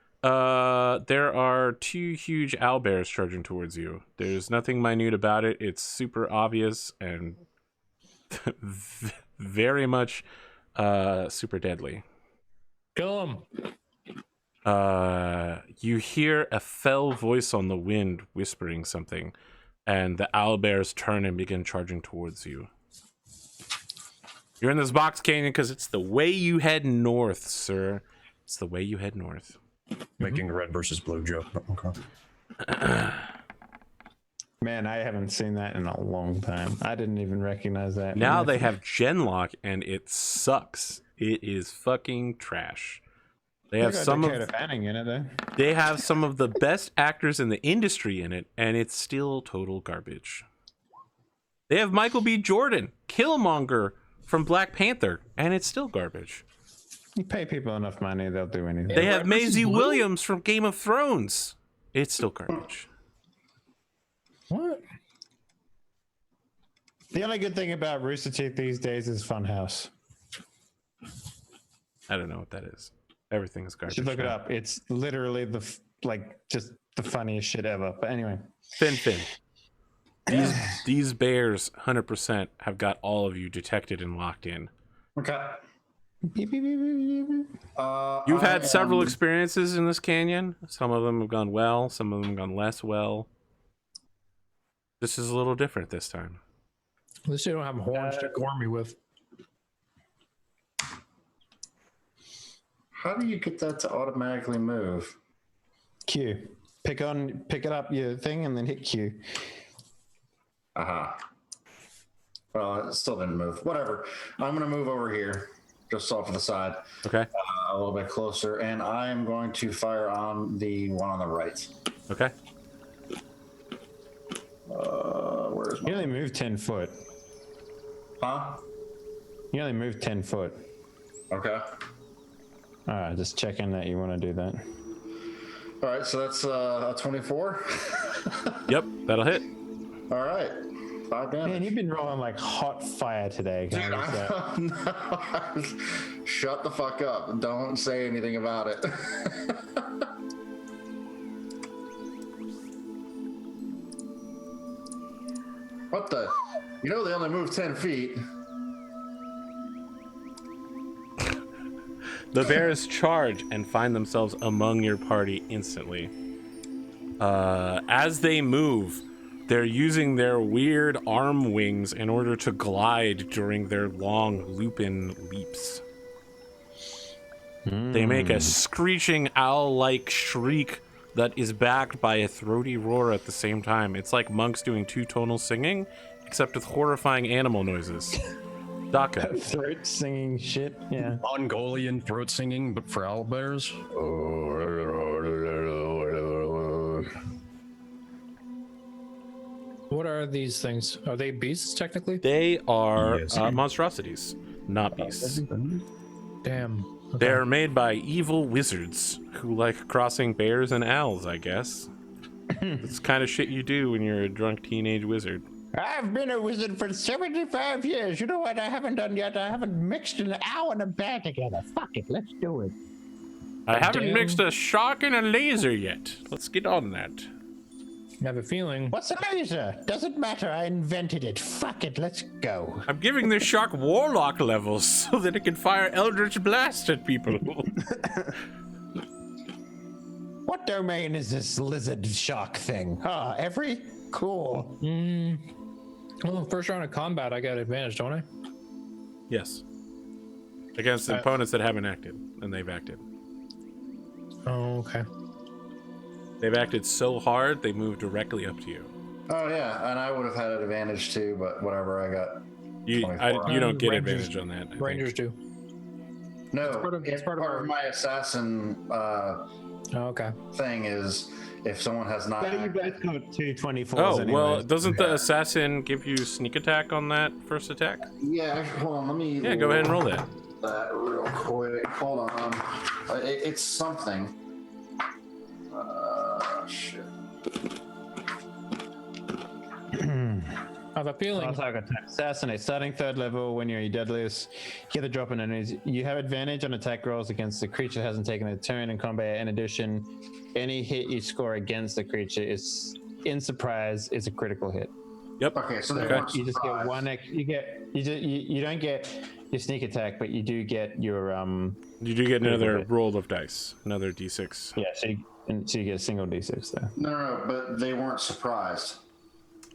There are two huge owlbears charging towards you. There's nothing minute about it. It's super obvious and very much super deadly. Kill him. You hear a fell voice on the wind whispering something, and the owlbears turn and begin charging towards you. You're in this box canyon because it's the way you head north, sir. It's the way you head north. Making a red versus blue joke. Okay. Man, I haven't seen that in a long time. I didn't even recognize that. Now they have Genlock, and it sucks. It is fucking trash. They have some of Dakota Fanning in it though. they have some of the best actors in the industry in it, and it's still total garbage. They have Michael B. Jordan, Killmonger from Black Panther, and it's still garbage. You pay people enough money, they'll do anything. They have Red versus Maisie Blue? Williams from Game of Thrones. It's still garbage. What? The only good thing about Rooster Teeth these days is Funhouse. I don't know what that is. Everything is You garbage. should look it now. up. It's literally just the funniest shit ever. But anyway. Finn. These bears 100% have got all of you detected and locked in. Okay. Beep, beep, beep, beep, beep. You've had I several am- experiences in this canyon. Some of them have gone well, some of them have gone less well. This is a little different this time. At least you don't have horns to gore me with. How do you get that to automatically move? Q. Pick it up your thing and then hit Q. Well, it still didn't move. Whatever. I'm gonna move over here. just off to the side, Okay. a little bit closer, and I'm going to fire on the one on the right. Okay. Where's You my... only move 10 foot. Huh? You only move 10 foot. Okay. All right, just checking that you want to do that. All right, so that's a 24. Yep, that'll hit. All right. 5 damage. Man, you've been rolling like hot fire today, Dude, guys. Shut the fuck up. Don't say anything about it. What the? You know they only move 10 feet. The bears charge and find themselves among your party instantly. As they move, they're using their weird arm wings in order to glide during their long lupin leaps. They make a screeching owl-like shriek that is backed by a throaty roar at the same time. It's like monks doing two-tonal singing, except with horrifying animal noises. Daka. Throat singing shit. Yeah. Mongolian throat singing, but for owlbears. What are these things? Are they beasts technically? They are Yes. Monstrosities, not beasts. Damn. Okay. They're made by evil wizards who like crossing bears and owls, I guess. It's kind of shit you do when you're a drunk teenage wizard. I've been a wizard for 75 years. You know what I haven't done yet? I haven't mixed an owl and a bear together. Fuck it, let's do it. I haven't Damn. mixed a shark and a laser yet. Let's get on that. I have a feeling. What's a laser? Doesn't matter. I invented it. Fuck it, let's go. I'm giving this shark warlock levels so that it can fire eldritch blast at people. What domain is this lizard shark thing? Ah, every? Cool. Well, first round of combat, I got advantage, don't I? Yes. Against the opponents that haven't acted, and they've acted. Oh, okay. They've acted so hard, they move directly up to you. Oh yeah, and I would have had an advantage too, but whatever. I got You 24. don't get Rangers- advantage on that. I think. Rangers do. no. part of- it's part of our- my assassin Oh, okay. thing is if someone has not. But you acted- both got 224s Oh, anyway. well, doesn't the assassin give you sneak attack on that first attack? Yeah, hold on. Let me. Yeah, go ahead and roll that. That real quick. Hold on. It's something. Shit. I have a feeling. Assassinate. Starting 3rd level when you're deadliest. Get the drop on enemies. You have advantage on attack rolls against the creature that hasn't taken a turn in combat. In addition, any hit you score against the creature is in surprise is a critical hit. Yep. Okay, so they Okay. weren't You just get surprised. one. You don't get your sneak attack, but you do get your You do get another hit. roll of dice, another d6. Yeah, so you get a single d6 there. No, but they weren't surprised.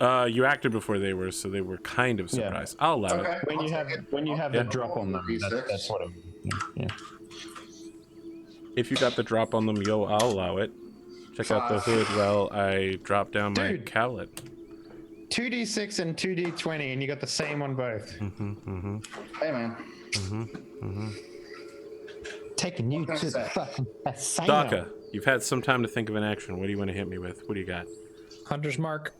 You acted before they were, so they were kind of Yeah. surprised. I'll allow Okay. it. When you have Yeah. the drop on them, that's what I'm. Yeah. If you got the drop on them, I'll allow it. Check out the hood while I drop down my Dude. cowlet. 2d6 and 2d20, and you got the same on both. Hey, man. Taking you can I to the say? fucking asylum. Daka, you've had some time to think of an action. What do you want to hit me with? What do you got? Hunter's mark.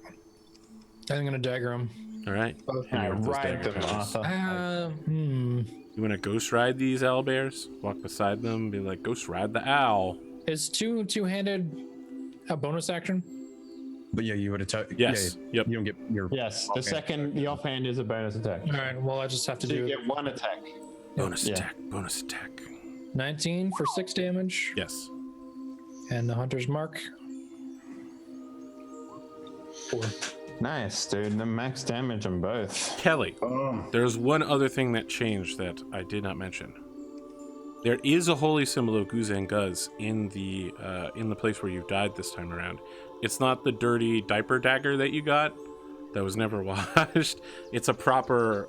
I'm gonna dagger him. All right. I With those ride dagger them, powers. Arthur. You want to ghost ride these owl bears? Walk beside them, be like, ghost ride the owl. Is two-handed a bonus action? But yeah, you would attack. Yes. Yeah, Yep. You don't get your. Yes, the second the offhand is a bonus attack. All right. Well, I just have to So you do get one attack. Bonus Yeah. attack. Bonus attack. 19 for 6 damage, Yes. and the hunter's mark. 4. Nice, dude. The max damage on both. Kelly, Boom. there's one other thing that changed that I did not mention. There is a holy symbol of Guz in the place where you died this time around. It's not the dirty diaper dagger that you got that was never washed. It's a proper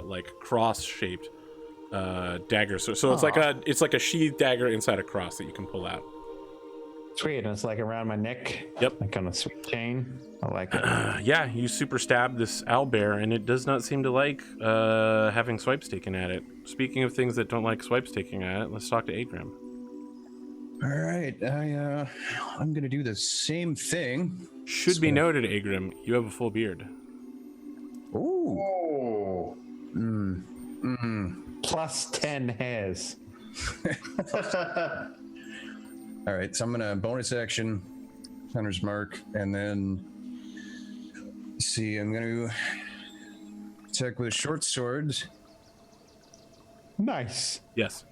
like cross-shaped dagger. So it's like a sheath dagger inside a cross that you can pull out. Sweet, and it's like around my neck. Yep. Like on a sweet chain. I like it. Yeah, you super stab this owlbear, and it does not seem to like having swipes taken at it. Speaking of things that don't like swipes taken at it, let's talk to Agram. All right, I'm gonna do the same thing. Should be noted, Agram, you have a full beard. Ooh. Oh. Plus 10 hairs. All right, so I'm gonna bonus action, Hunter's Mark, and then see. I'm gonna attack with a short sword, Nice. Yes.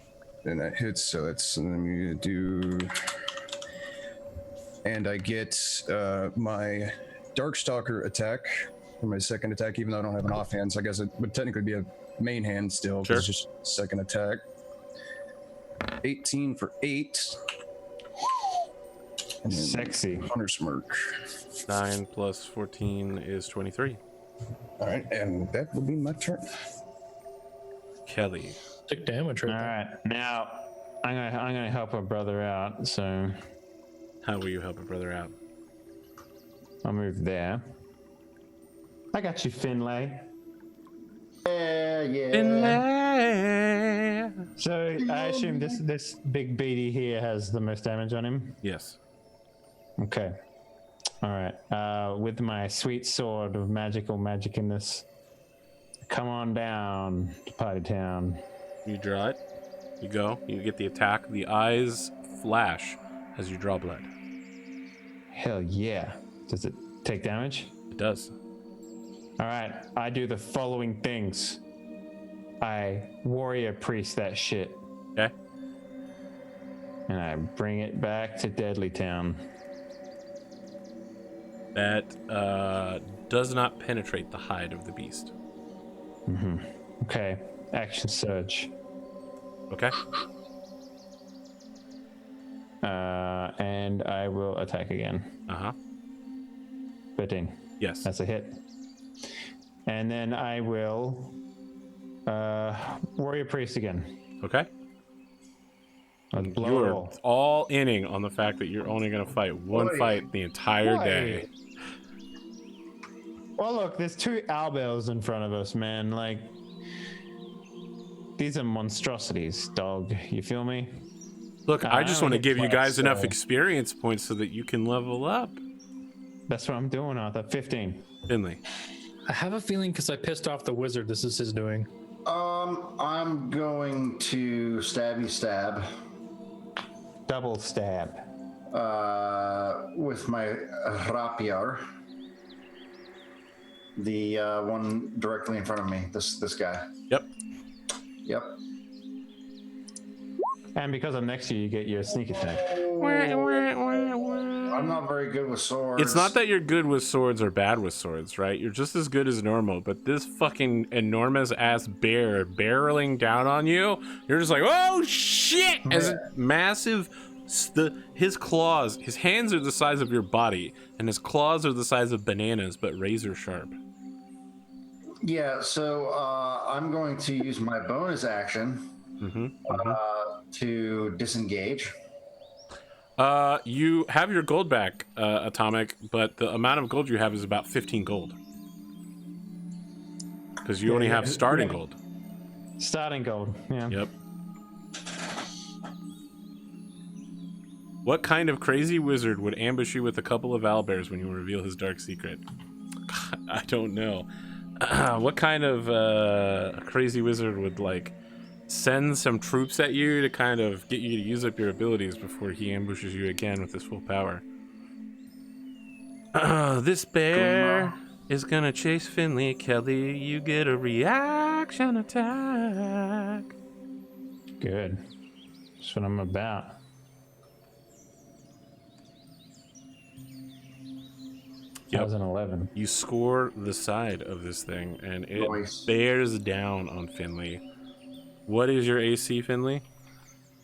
and that hits. So that's I'm gonna do, and I get my Darkstalker attack for my second attack, even though I don't have an offhand. So I guess it would technically be a main hand still. 'Cause Sure. It's just second attack. 18 for 8. And then Sexy. Hunter's Mark. 9 plus 14 is 23. All right, and that will be my turn. Kelly. Took damage All right there. right. Now, I'm gonna help a brother out. So How will you help a brother out? I'll move there. I got you, Finlay. Yeah. So I assume this big beady here has the most damage on him. Yes. Okay. All right. With my sweet sword of magical magicness, come on down to Party Town. You draw it. You go. You get the attack. The eyes flash as you draw blood. Hell yeah! Does it take damage? It does. All right. I do the following things. I warrior priest that shit, Okay. and I bring it back to Deadly Town. That does not penetrate the hide of the beast. Okay. Action surge. Okay. And I will attack again. Uh-huh. 13. Yes. That's a hit. And then I will warrior priest again. Okay. I'll You blow it are all. all inning on the fact that you're only going to fight one Oi. fight the entire Why? day. Well, look, there's 2 owlbears in front of us, man. Like, these are monstrosities, dog. You feel me? Look, I just want to only give you get guys plus, enough so- experience points so that you can level up. That's what I'm doing, Arthur. 15. Finley. I have a feeling because I pissed off the wizard, this is his doing. I'm going to stabby stab Double stab. with my rapier. The one directly in front of me. This guy. Yep. Yep. And because I'm next to you, you get your sneak attack. I'm not very good with swords. It's not that you're good with swords or bad with swords, right? You're just as good as normal, but this fucking enormous ass bear barreling down on you, you're just like, oh shit! As massive, his claws, his hands are the size of your body, and his claws are the size of bananas, but razor sharp. Yeah, so I'm going to use my bonus action to disengage. You have your gold back, Atomic, but the amount of gold you have is about 15 gold. Because you only have starting gold. Starting gold. Yeah. Yep. What kind of crazy wizard would ambush you with a couple of owlbears when you reveal his dark secret? I don't know. What kind of crazy wizard would, like, send some troops at you to kind of get you to use up your abilities before he ambushes you again with his full power? This bear is gonna chase Finley. Kelly, you get a reaction attack. Good. That's what I'm about. That was an 11. You score the side of this thing, and it Nice. bears down on Finley. What is your AC, Finley?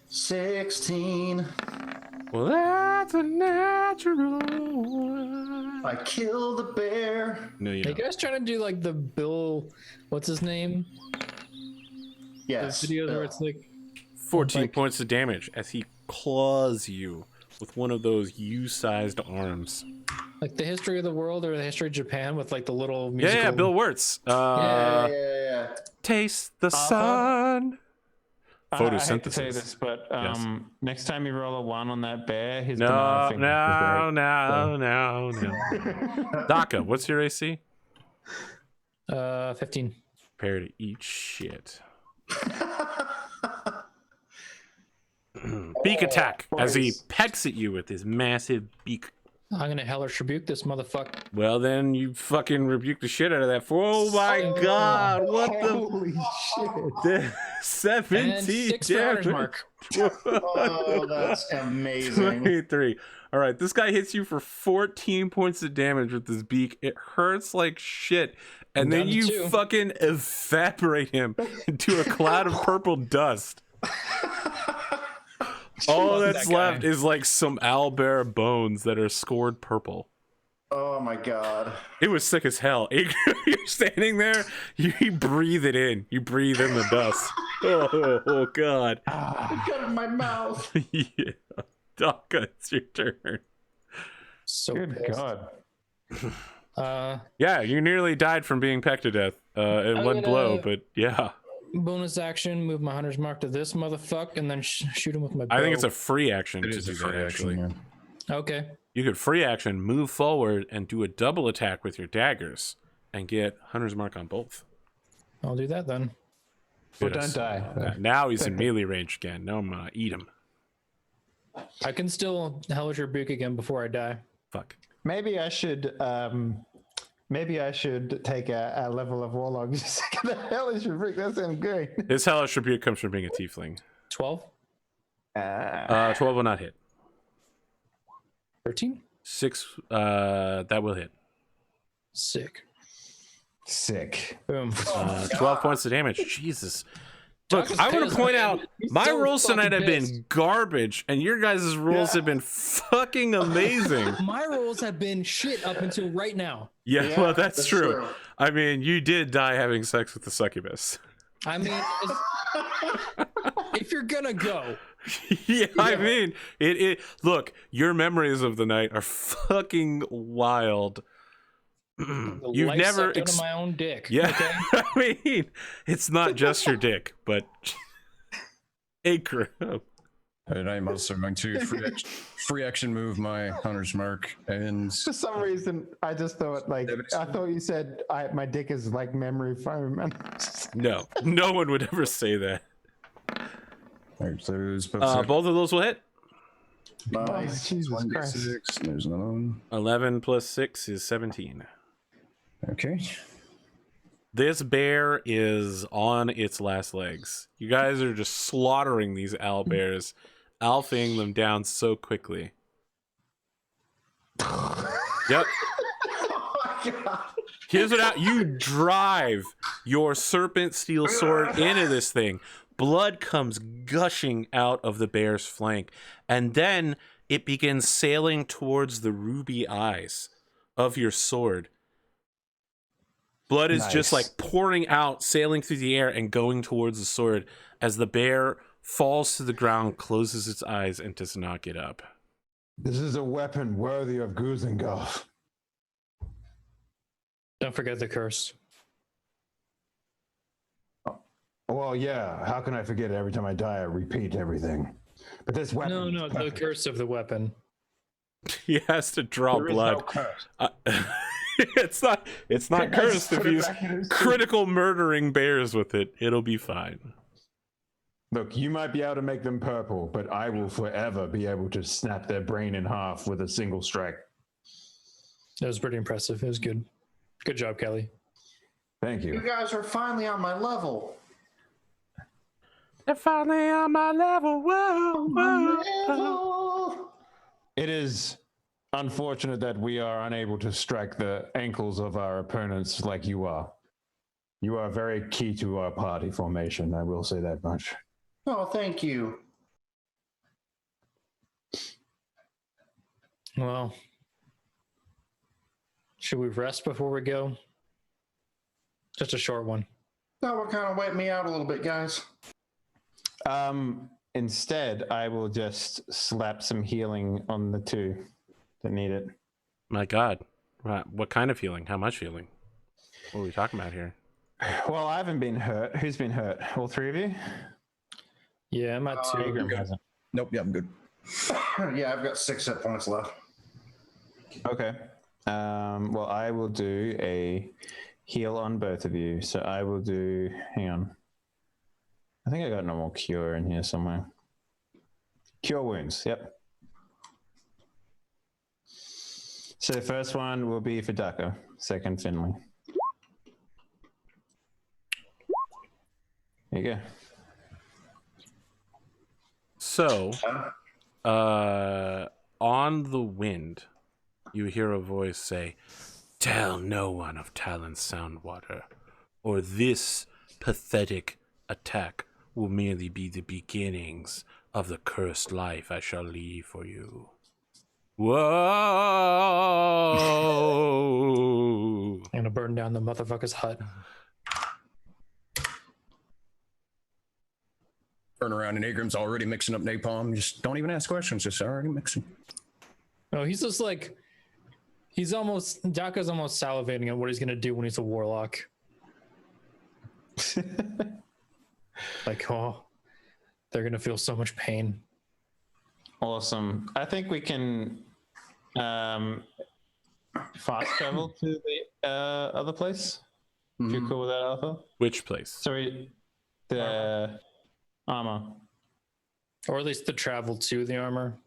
16. Well, that's a natural one. I killed the bear. No, you Are you don't. guys trying to do like the Bill, what's his name? Yes. The videos where it's like 14 like- points of damage as he claws you with one of those U-sized arms. Like the history of the world or the history of Japan with like the little Yeah, musical. yeah, Bill Wirtz. Yeah. Taste the Arthur? sun. I hate to say Photosynthesis. this, but Yes. next time you roll a 1 on that bear, his No, banana finger no. Daka, what's your AC? 15. Prepare to eat shit. Beak attack as he pecks at you with his massive beak. I'm gonna hellish rebuke this motherfucker. Well, then you fucking rebuke the shit out of that. Oh my god, what Holy shit. 17 And 6 for Hunter's damage. Mark. Oh, that's amazing. 23. All right, this guy hits you for 14 points of damage with his beak. It hurts like shit. And then Down to you 2. fucking evaporate him into a cloud of purple dust. All that's that guy. left is like some owlbear bones that are scored purple. Oh my god. It was sick as hell. You're standing there, you breathe it in. You breathe in the dust. Oh god. It got in my mouth. Yeah. Daka, it's your turn. So Good pissed. God. Yeah, you nearly died from being pecked to death in I'm one blow, gonna- but yeah. Bonus action, move my Hunter's Mark to this motherfucker, and then shoot him with my bow. I think it's a free action It to is do a that, free actually. action. Yeah. Okay. You could free action, move forward, and do a double attack with your daggers and get Hunter's Mark on both. I'll do that then. But don't die. Now he's in melee range again. Now I'm gonna eat him. I can still hellish rebuke again before I die. Fuck. Maybe I should take a level of Warlock. Just the hell is your freak? That sounds good. His hellish rebuke comes from being a tiefling. 12? 12 will not hit. 13? 6, that will hit. Sick. Sick. Boom. 12 points of damage. Jesus. Look, Daka's I want to pissed, point man. out He's my so rolls tonight have fucking been pissed. garbage, and your guys' rolls have been fucking amazing. My rolls have been shit up until right now. Yeah, Yeah, well, that's that's true. true. I mean, you did die having sex with the succubus. I mean, if you're gonna go, Yeah, I mean, it. Look, your memories of the night are fucking wild. the You've life never. sucked out of my own dick. Yeah, Okay? I mean, it's not just your dick, but a crap. And I'm also going to free action move my Hunter's Mark and For some reason, I just thought I thought you said my dick is like memory foam. And No, no one would ever say that. there's those. Both of those will hit. Nice. Jesus Christ. 1d6. There's another one. 11 plus 6 is 17. Okay. This bear is on its last legs. You guys are just slaughtering these owlbears, alphaing them down so quickly. Yep. Oh my god. Here's what you drive your serpent steel sword into this thing. Blood comes gushing out of the bear's flank, and then it begins sailing towards the ruby eyes of your sword. Blood is just Nice. like pouring out, sailing through the air and going towards the sword as the bear falls to the ground, closes its eyes, and does not get up. This is a weapon worthy of Guzengov. Don't forget the curse. Well, yeah. How can I forget it? Every time I die, I repeat everything. But this weapon. No, the curse of the weapon. He has to draw There is blood. no curse. It's not cursed if Put it you back in his suit. critical murdering bears with it. It'll be fine. Look, you might be able to make them purple, but I will forever be able to snap their brain in half with a single strike. That was pretty impressive. It was good. Good job, Kelly. Thank You you. guys are finally on my level. They're finally on my level. Whoa, whoa. It is unfortunate that we are unable to strike the ankles of our opponents like you are. You are very key to our party formation, I will say that much. Oh, thank you. Well, should we rest before we go? Just a short one. That will kind of wet me out a little bit, guys. instead, I will just slap some healing on the two that need it. My God. What kind of healing? How much healing? What are we talking about here? Well, I haven't been hurt. Who's been hurt? All three of you? Yeah, I'm at 2. Agram hasn't. Nope. Yeah, I'm good. Yeah, I've got 6 hit points left. Okay. Well, I will do a heal on both of you. So I will do. Hang on. I think I got normal cure in here somewhere. Cure wounds. Yep. So the first one will be for Ducker. Second, Finley. There you go. So, on the wind, you hear a voice say, "Tell no one of Talon's Soundwater, or this pathetic attack will merely be the beginnings of the cursed life I shall leave for you." Whoa! I'm gonna burn down the motherfucker's hut. Turn around and Agram's already mixing up napalm. Just don't even ask questions. Just already mixing. No, he's just like, Daka's almost salivating at what he's gonna do when he's a warlock. Like, oh, they're gonna feel so much pain. Awesome. I think we can fast travel to the other place. If you're cool with that, Arthur. Which place? Sorry, the armor. Or at least to travel to the armor.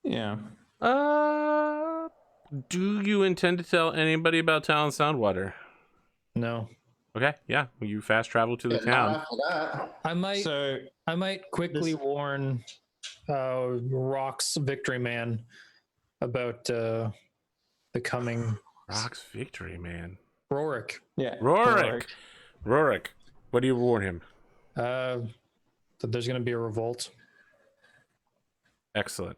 Yeah. Do you intend to tell anybody about Talon Soundwater? No. Okay, yeah. You fast travel to the Yeah, not town. after that. I might quickly warn Rock's Victory Man about the coming Rock's Victory, man. Rorik. Yeah. Rorik. What do you warn him? That there's gonna be a revolt. Excellent.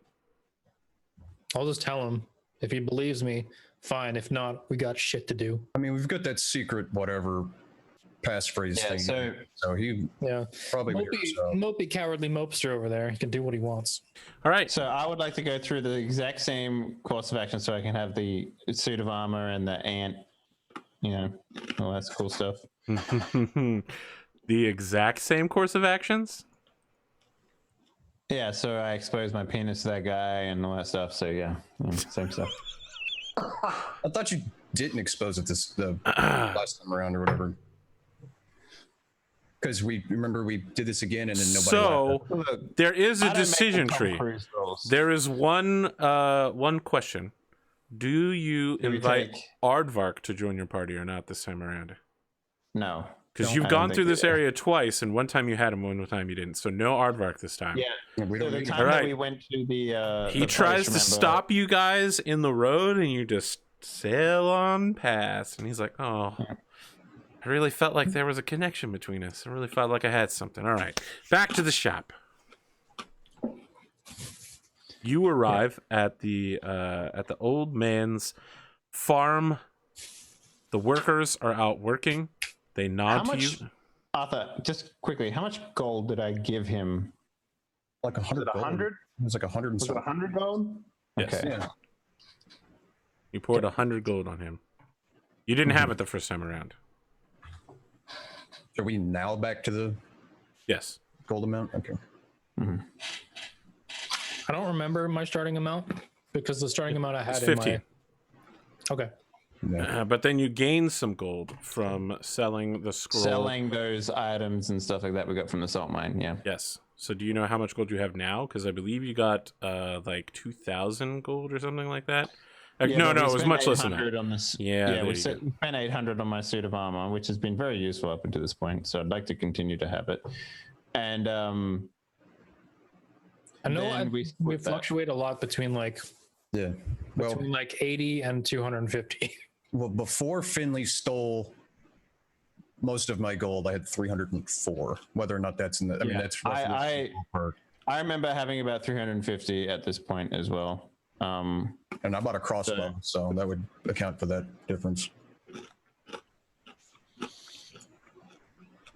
I'll just tell him. If he believes me, fine. If not, we got shit to do. I mean, we've got that secret whatever passphrase Yeah, thing. So he Yeah. probably Mopey cowardly mopester over there. He can do what he wants. All right. So I would like to go through the exact same course of action so I can have the suit of armor and the ant, all that cool stuff. The exact same course of actions? Yeah, so I exposed my penis to that guy and all that stuff. So yeah, same stuff. I thought you didn't expose it the last time around or whatever. Because we did this again and then nobody. So Look, there is a I don't make decision the Tom tree. Cruise rules. There is one question. Do you Do we invite take- Aardvark to join your party or not this time around? No. Because I you've don't gone think through we this do. area twice, and one time you had him, one time you didn't. So no Aardvark this time. Yeah. We So don't the need time All that right. we went to the He the tries place, to remember? stop you guys in the road, and you just sail on past. And he's like, "Oh, I really felt like there was a connection between us. I really felt like I had something." All right, back to the shop. You arrive at the old man's farm. The workers are out working. They nod How to much, you. Arthur, just quickly, how much gold did I give him? like 100. 100? It was like 100 and Was it something. 100 gold? Yes. Okay. Yeah. You poured 100 gold on him. You didn't have it the first time around. Are we now back to the Yes. gold amount? Okay. I don't remember my starting amount because the starting amount I had It's in 15. my. Okay. Yeah. But then you gain some gold from selling the scroll. Selling those items and stuff like that we got from the salt mine, yeah. Yes. So do you know how much gold you have now? Because I believe you got like 2,000 gold or something like that. Yeah, No, but we it was spent much less than 800 that. on this. Yeah, there we you spent 800 on my suit of armor, which has been very useful up until this point. So I'd like to continue to have it. And I know Then we we split that. fluctuate a lot between Yeah. Well, 80 and 250. well, before Finley stole most of my gold, I had 304. Whether or not that's in the, I mean, Yeah. that's roughly I remember having about 350 at this point as well. and I bought a crossbow, so that would account for that difference.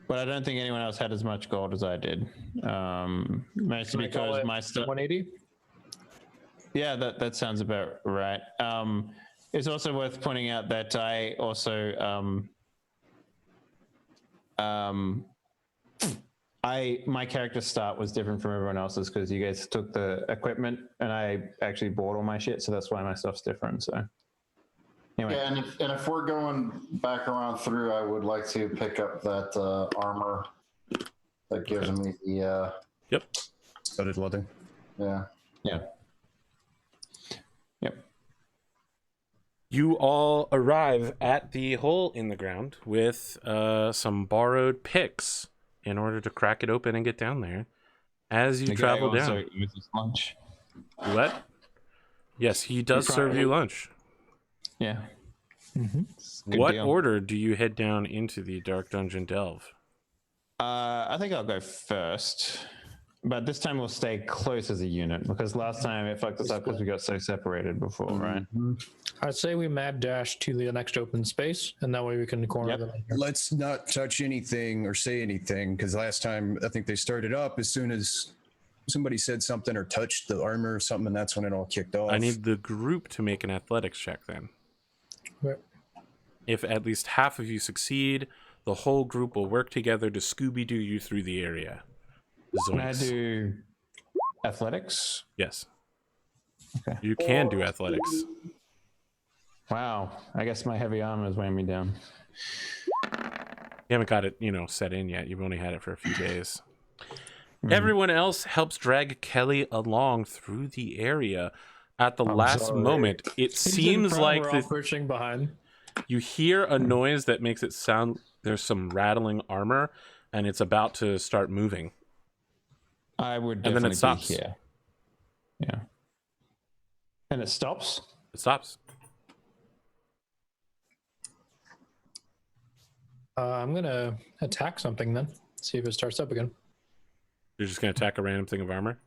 but I don't think anyone else had as much gold as I did. Mostly because my stuff. 180. Yeah, that sounds about right. It's also worth pointing out that I also my character start was different from everyone else's because you guys took the equipment and I actually bought all my shit, so that's why my stuff's different. So anyway, Yeah, and if we're going back around through, I would like to pick up that armor that gives me the Yep. Studded leather. yeah. yep. You all arrive at the hole in the ground with some borrowed picks in order to crack it open and get down there. As you travel down. Lunch. What? Yes, he does serve you lunch. Yeah. Good What deal. order do you head down into the Dark Dungeon Delve? I think I'll go first, but this time we'll stay close as a unit because last time it fucked us up because we got so separated before, right? I'd say we mad dash to the next open space, and that way we can corner Yep. them. Let's not touch anything or say anything, because last time I think they started up as soon as somebody said something or touched the armor or something, and that's when it all kicked off. I need the group to make an athletics check then. Right. If at least half of you succeed, the whole group will work together to Scooby-Doo you through the area. Can I Zoinks. do athletics? Yes. Okay. You can do athletics. Wow. I guess my heavy armor is weighing me down. You haven't got it, set in yet. You've only had it for a few days. Everyone else helps drag Kelly along through the area. At the last moment, it He's in seems front, like we're all pushing behind. you hear a noise that makes it sound there's some rattling armor, and it's about to start moving. I would And then definitely it stops. be here. Yeah. And it stops? It stops. I'm gonna attack something then. See if it starts up again. You're just going to attack a random thing of armor?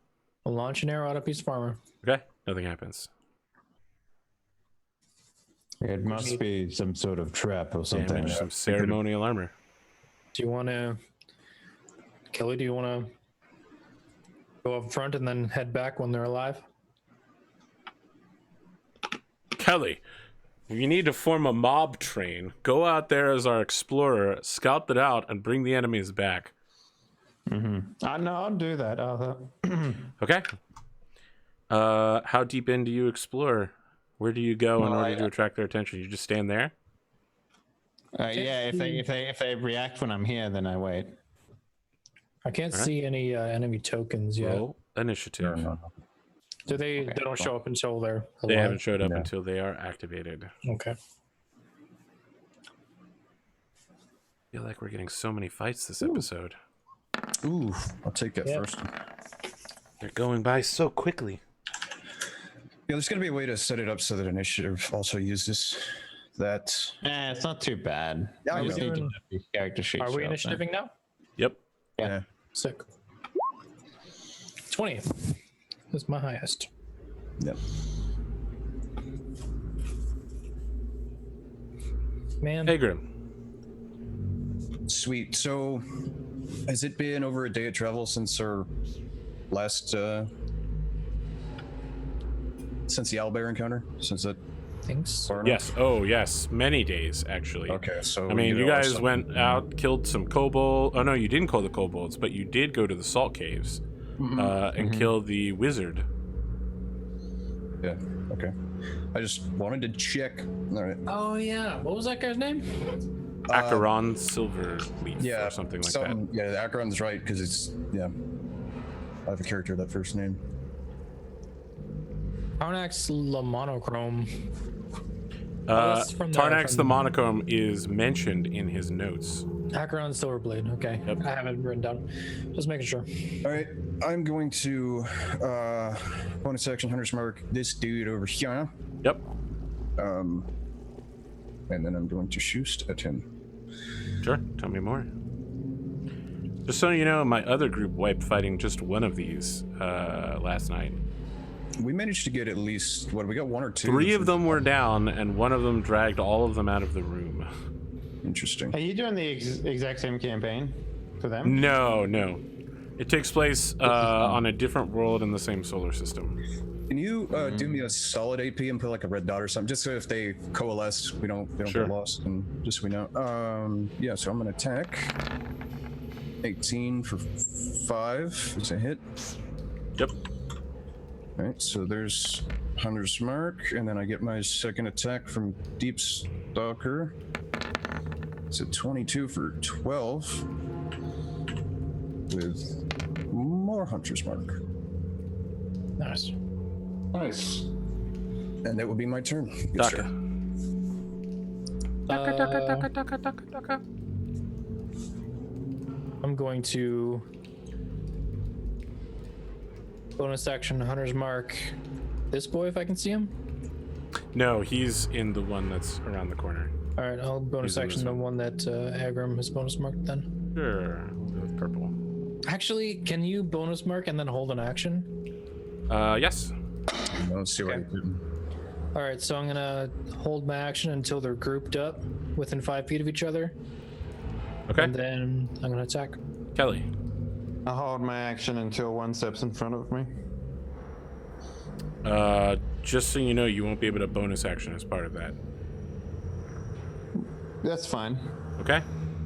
I'll launch an arrow at a piece of armor. Okay. Nothing happens. It must be some sort of trap or something. Damage some ceremonial armor. Do you want to, Kelly? Do you want to go up front and then head back when they're alive? Kelly, you need to form a mob train. Go out there as our explorer, scout that out, and bring the enemies back. No, I'll do that, Arthur. Okay. How deep in do you explore? Where do you go in Well, order to attract their attention? You just stand there? Yeah, if they react when I'm here, then I wait. I can't Alright. see any enemy tokens yet. Roll initiative. Do they? They don't show up until they're alive. They haven't showed up until they are activated. Okay. I feel like we're getting so many fights this episode. Ooh, I'll take that Yeah. first. They're going by so quickly. Yeah, there's gonna be a way to set it up so that initiative also uses that. It's not too bad. Yeah, I I just know. need to have these character sheets. Are we show up initiativing now? Yep. Yeah. Sick. 20. That's my highest. Yep. Man. Hey, Grim. Sweet. So, has it been over a day of travel since our last, since the owlbear encounter? Since that? Thanks. far enough? Yes. Oh, yes. Many days, actually. Okay, so I mean, you know, guys some- went out, killed some kobold. Oh, no, you didn't kill the kobolds, but you did go to the salt caves and kill the wizard. Yeah. Okay. I just wanted to check. All right. Oh, yeah. What was that guy's name? Acheron Silverleaf Yeah. or something like that. Yeah, Acheron's right because it's I have a character with that first name. Tarnax the Monochrome. that's from the- Tarnax from the the- Monochrome is mentioned in his notes. Acheron Silverblade. Okay. Yep. I have it written down. Just making sure. All right, I'm going to bonus action Hunter's Mark this dude over here, Yep. and then I'm going to shoot at him. Sure. Tell me more. Just so you know, my other group wiped fighting just one of these last night. We managed to get at least we got one or two. Three of them were down, and one of them dragged all of them out of the room. Interesting. Are you doing the exact same campaign? for them? No. It takes place on a different world in the same solar system. Can you do me a solid AP and put like a red dot or something, just so if they coalesce, they don't Sure. get lost, and just so we know. Yeah. So I'm gonna attack. 18 for 5. It's a hit. Yep. All right. So there's Hunter's Mark, and then I get my second attack from Deep Stalker. It's a 22 for 12 with more Hunter's Mark. Nice. Nice. And that would be my turn. Good Daka. sir. Daka. I'm going to bonus action Hunter's Mark this boy if I can see him. No, he's in the one that's around the corner. All right, I'll bonus He's in action this the one. one that Agram has bonus marked then. Sure. We'll go with purple. Actually, can you bonus mark and then hold an action? Yes. Let's see what I do. All right, so I'm gonna hold my action until they're grouped up within 5 feet of each other, Okay. and then I'm gonna attack. Kelly. I'll hold my action until one steps in front of me. Just so you know, you won't be able to bonus action as part of that. That's fine. Okay?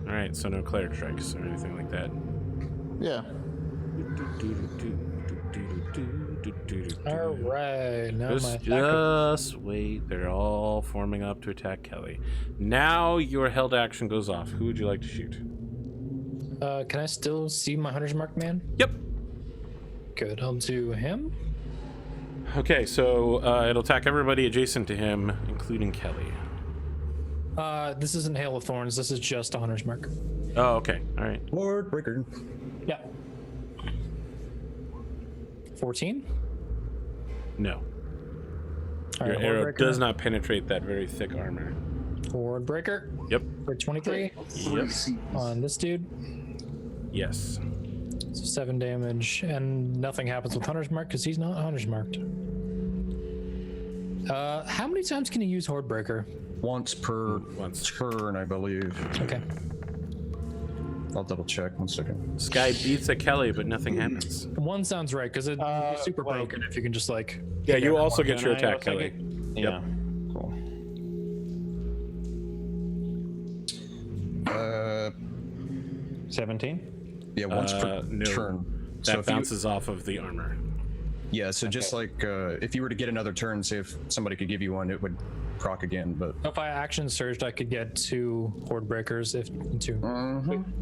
Alright, so no cleric strikes or anything like that. Yeah. All right, now my attacker. Just wait. They're all forming up to attack Kelly. Now your held action goes off. Who would you like to shoot? Can I still see my Hunter's Mark man? Yep. Good, I'll do him. Okay, so it'll attack everybody adjacent to him, including Kelly. This isn't Hail of Thorns. This is just a Hunter's Mark. Oh, okay. All right. Lord Breaker. Yeah. 14. No. All Your right, arrow Horde does Breaker. not penetrate that very thick armor. Horde Breaker Yep. for 23 Yep. on this dude. Yes. So 7 damage, and nothing happens with Hunter's Mark because he's not Hunter's Marked. How many times can you use Horde Breaker? Once per Once. turn, I believe. Okay. I'll double check. 1 second. This guy beats a Kelly, but nothing happens. One sounds right because it's super wait. broken if you can just like. Yeah, you also get Can your I attack, also Kelly. get- Yeah. Cool. 17. Yeah, once per no. turn. That if you- bounces off of the armor. yeah, so just like if you were to get another turn, say if somebody could give you one, it would proc again. But If I action surged, I could get 2 Horde Breakers if 2.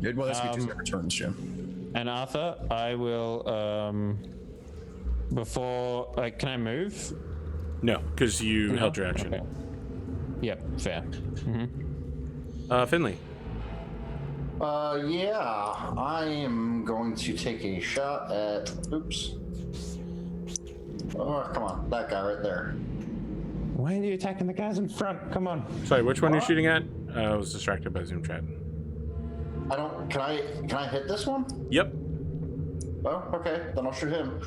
it will have to be 2 separate turns, Jim. And Arthur, I will before can I move? No, because you held your action. Okay. Yep, fair. Finley. Yeah, I am going to take a shot at. Oops. Oh, come on, that guy right there. Why are you attacking the guys in front? Come on. Sorry, which one are you shooting at? I was distracted by Zoom chat. I don't. Can I hit this one? Yep. Oh, okay. Then I'll shoot him.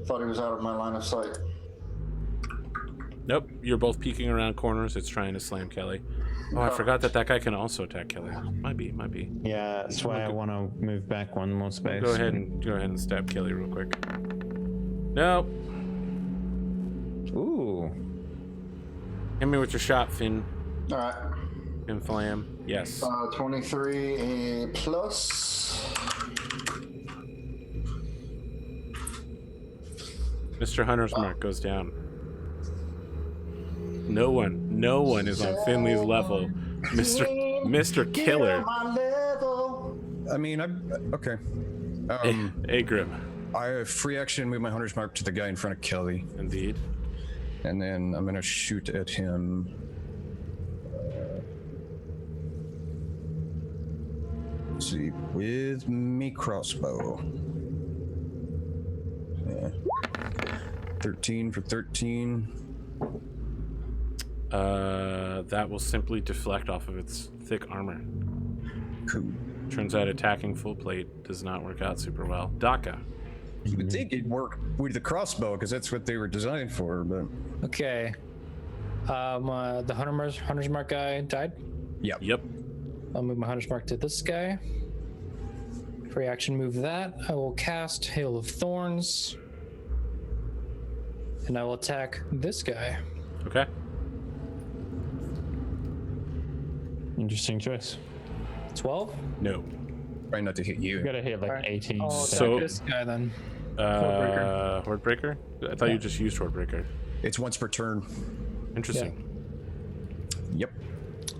Thought he was out of my line of sight. Nope. You're both peeking around corners. It's trying to slam Kelly. Oh, I forgot that guy can also attack Kelly. Might be. Yeah, that's why I want to move back one more space. Go ahead and stab Kelly real quick. Nope. Ooh. Hit me with your shot, Finn. All right. Finn Flam. Yes. 23 plus. Mr. Hunter's Mark goes down. No one is on Finley's level. Mr. Killer. My level. I mean, okay. Hey, Grim. I have free action, move my Hunter's Mark to the guy in front of Kelly, Indeed. and then I'm gonna shoot at him. Let's see, with me crossbow. Yeah. 13 for 13. That will simply deflect off of its thick armor. Cool. Turns out attacking full plate does not work out super well. Daka. You would think it'd work with the crossbow because that's what they were designed for, but Okay. The Hunter's Mark guy died. yeah. Yep. I'll move my Hunter's Mark to this guy. Free action move that. I will cast Hail of Thorns. And I will attack this guy. Okay. Interesting choice. 12? No. Trying not to hit you. You gotta hit like Alright. 18. I'll attack So- this guy then. Hordebreaker? I thought you just used Hordebreaker. It's once per turn. Interesting. Yep.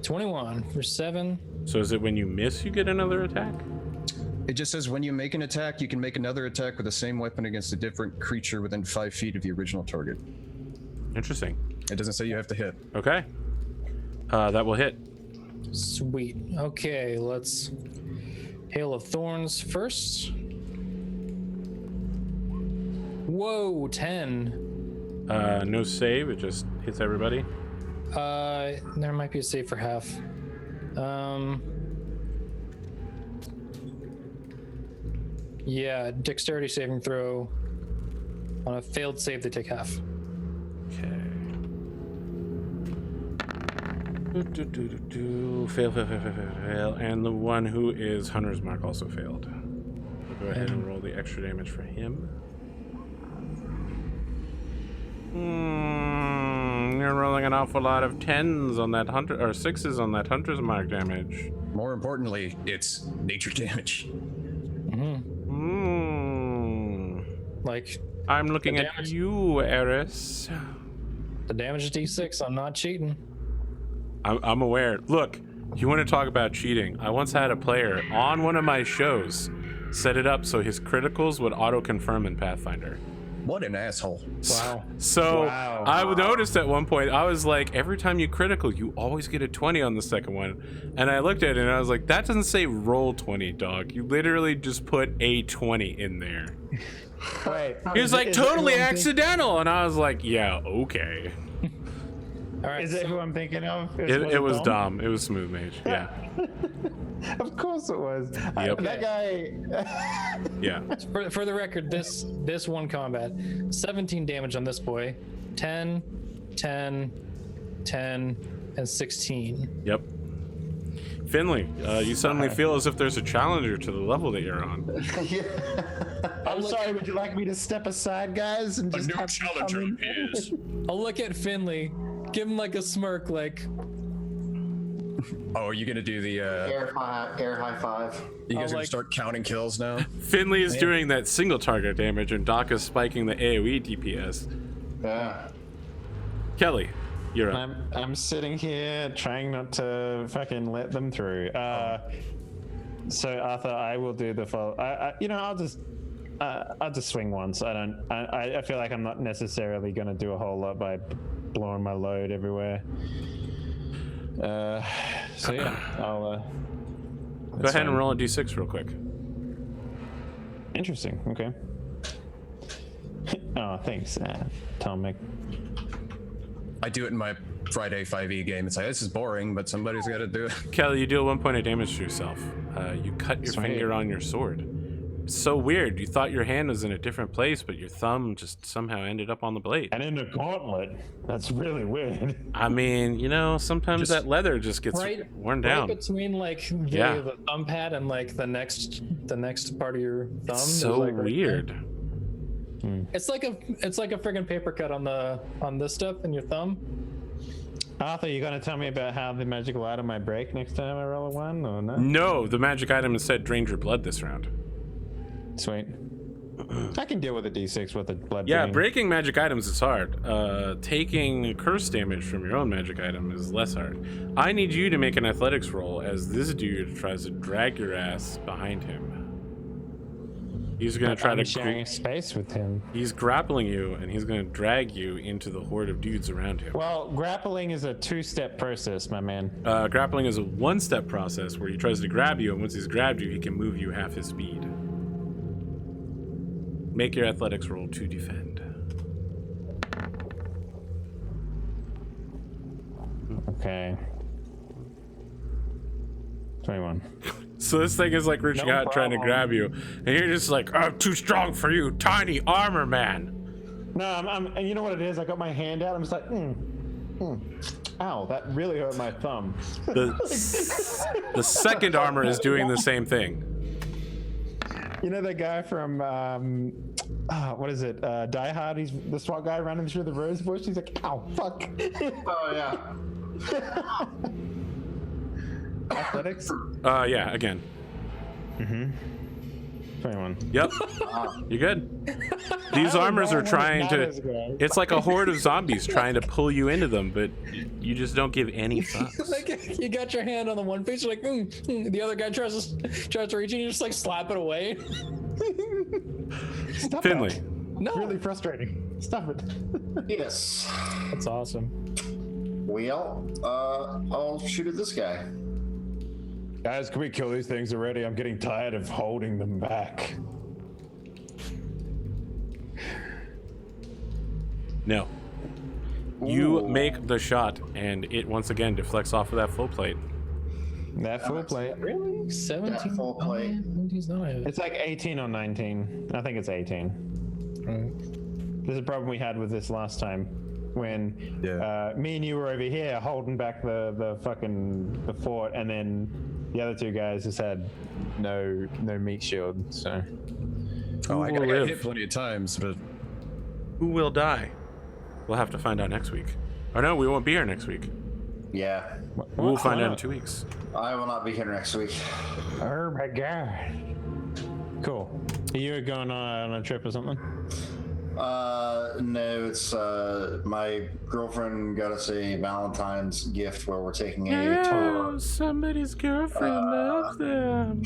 21 for 7. So is it when you miss you get another attack? It just says when you make an attack, you can make another attack with the same weapon against a different creature within 5 feet of the original target. Interesting. It doesn't say you have to hit. Okay. That will hit. Sweet. Okay, let's Hail of Thorns first. Whoa, 10. No save, it just hits everybody. There might be a save for half. Yeah, dexterity saving throw. On a failed save, they take half. Okay. Fail. And the one who is Hunter's Mark also failed. We'll go ahead and roll the extra damage for him. You're rolling an awful lot of 10s on that hunter, or 6s on that Hunter's Mark damage. More importantly, it's nature damage. Like, I'm looking The at damage- you, Eris. the damage is d6, I'm not cheating. I'm aware. Look, you want to talk about cheating? I once had a player on one of my shows set it up so his criticals would auto-confirm in Pathfinder. What an asshole. Wow. So Wow. I noticed at one point, I was like, every time you critical, you always get a 20 on the second one. And I looked at it and I was like, that doesn't say roll 20, dog. You literally just put a 20 in there. Wait. He was like, is totally everyone accidental. And I was like, yeah, okay. All right. Is it who I'm thinking of? It was Dom. It was Smooth Mage. Yeah. Of course it was. Yep. That guy. Yeah. For the record, this one combat, 17 damage on this boy, 10, 10, 10, and 16. Yep. Finley, you suddenly feel as if there's a challenger to the level that you're on. I'm sorry. Would you like me to step aside, guys, and just have them come in? is. I'll look at Finley, give him like a smirk, like, Oh, are you gonna do the? Air high five. You guys Oh, gonna like- start counting kills now? Finley is doing that single target damage, and Doc is spiking the AoE DPS. Yeah. Kelly, you're up. I'm sitting here trying not to fucking let them through. So Arthur, I will do the follow. I'll just swing once. I feel like I'm not necessarily going to do a whole lot by blowing my load everywhere. So yeah, I'll. Go ahead and roll a d6 real quick. Interesting. Okay. Oh, thanks, Atomic. I do it in my Friday 5e game. It's like, this is boring, but somebody's got to do it. Kelly, you deal 1 point of damage to yourself. You cut your Sweet. finger on your sword. It's so weird. You thought your hand was in a different place, but your thumb just somehow ended up on the blade. And in a gauntlet. That's really weird. I mean, sometimes that leather just gets worn down. right between like Yeah. the thumb pad and like the next part of your thumb. It's There's, so like, right weird. there. It's like a friggin' paper cut on this stuff in your thumb. Arthur, you gonna tell me about how the magical item might break next time I roll a 1 or no? No, the magic item instead drained your blood this round. Sweet. I can deal with a d6 with the blood. Yeah, bleeding. breaking magic items is hard. Taking curse damage from your own magic item is less hard. I need you to make an athletics roll as this dude tries to drag your ass behind him. He's gonna try I'm to. sharing a space with him. He's grappling you, and he's gonna drag you into the horde of dudes around him. Well, grappling is a 2-step process, my man. Grappling is a 1-step process where he tries to grab you, and once he's grabbed you, he can move you half his speed. Make your athletics roll to defend. Okay. 21. So this thing is like reaching No out, trying to problem. grab you, and you're just like, I'm too strong for you, tiny armor man. No, and you know what it is? I got my hand out. I'm just like, Ow, that really hurt my thumb. The second armor is doing the same thing. You know that guy from what is it? Die Hard. He's the SWAT guy running through the rose bush. He's like, "Ow, fuck!" Oh yeah. Athletics. Yeah, again. 21. Yep. You're good. These armors are trying to. It's like a horde of zombies trying to pull you into them, but you just don't give any fucks. Like you got your hand on the one piece, you're like, the other guy tries to reach and you just like slap it away. Stop Finley. That. No, It's really frustrating. Stop it. Yes. that's awesome. Well, I'll shoot at this guy. Guys, can we kill these things already? I'm getting tired of holding them back. No. You Ooh. make the shot, and it once again deflects off of that full plate. That full plate. Really? 17? full plate. He's not. It's like 18 or 19. I think it's 18. This is a problem we had with this last time. When me and you were over here holding back the fort, and then the other two guys just had no meat shield. So I will got live? hit plenty of times, but Who will die? We'll have to find out next week. Or no, we won't be here next week. Yeah. We'll find out in 2 weeks. I will not be here next week. oh my god, cool. Are you going on a trip or something? No, it's my girlfriend got us a Valentine's gift where we're taking a tour. Somebody's girlfriend loves them.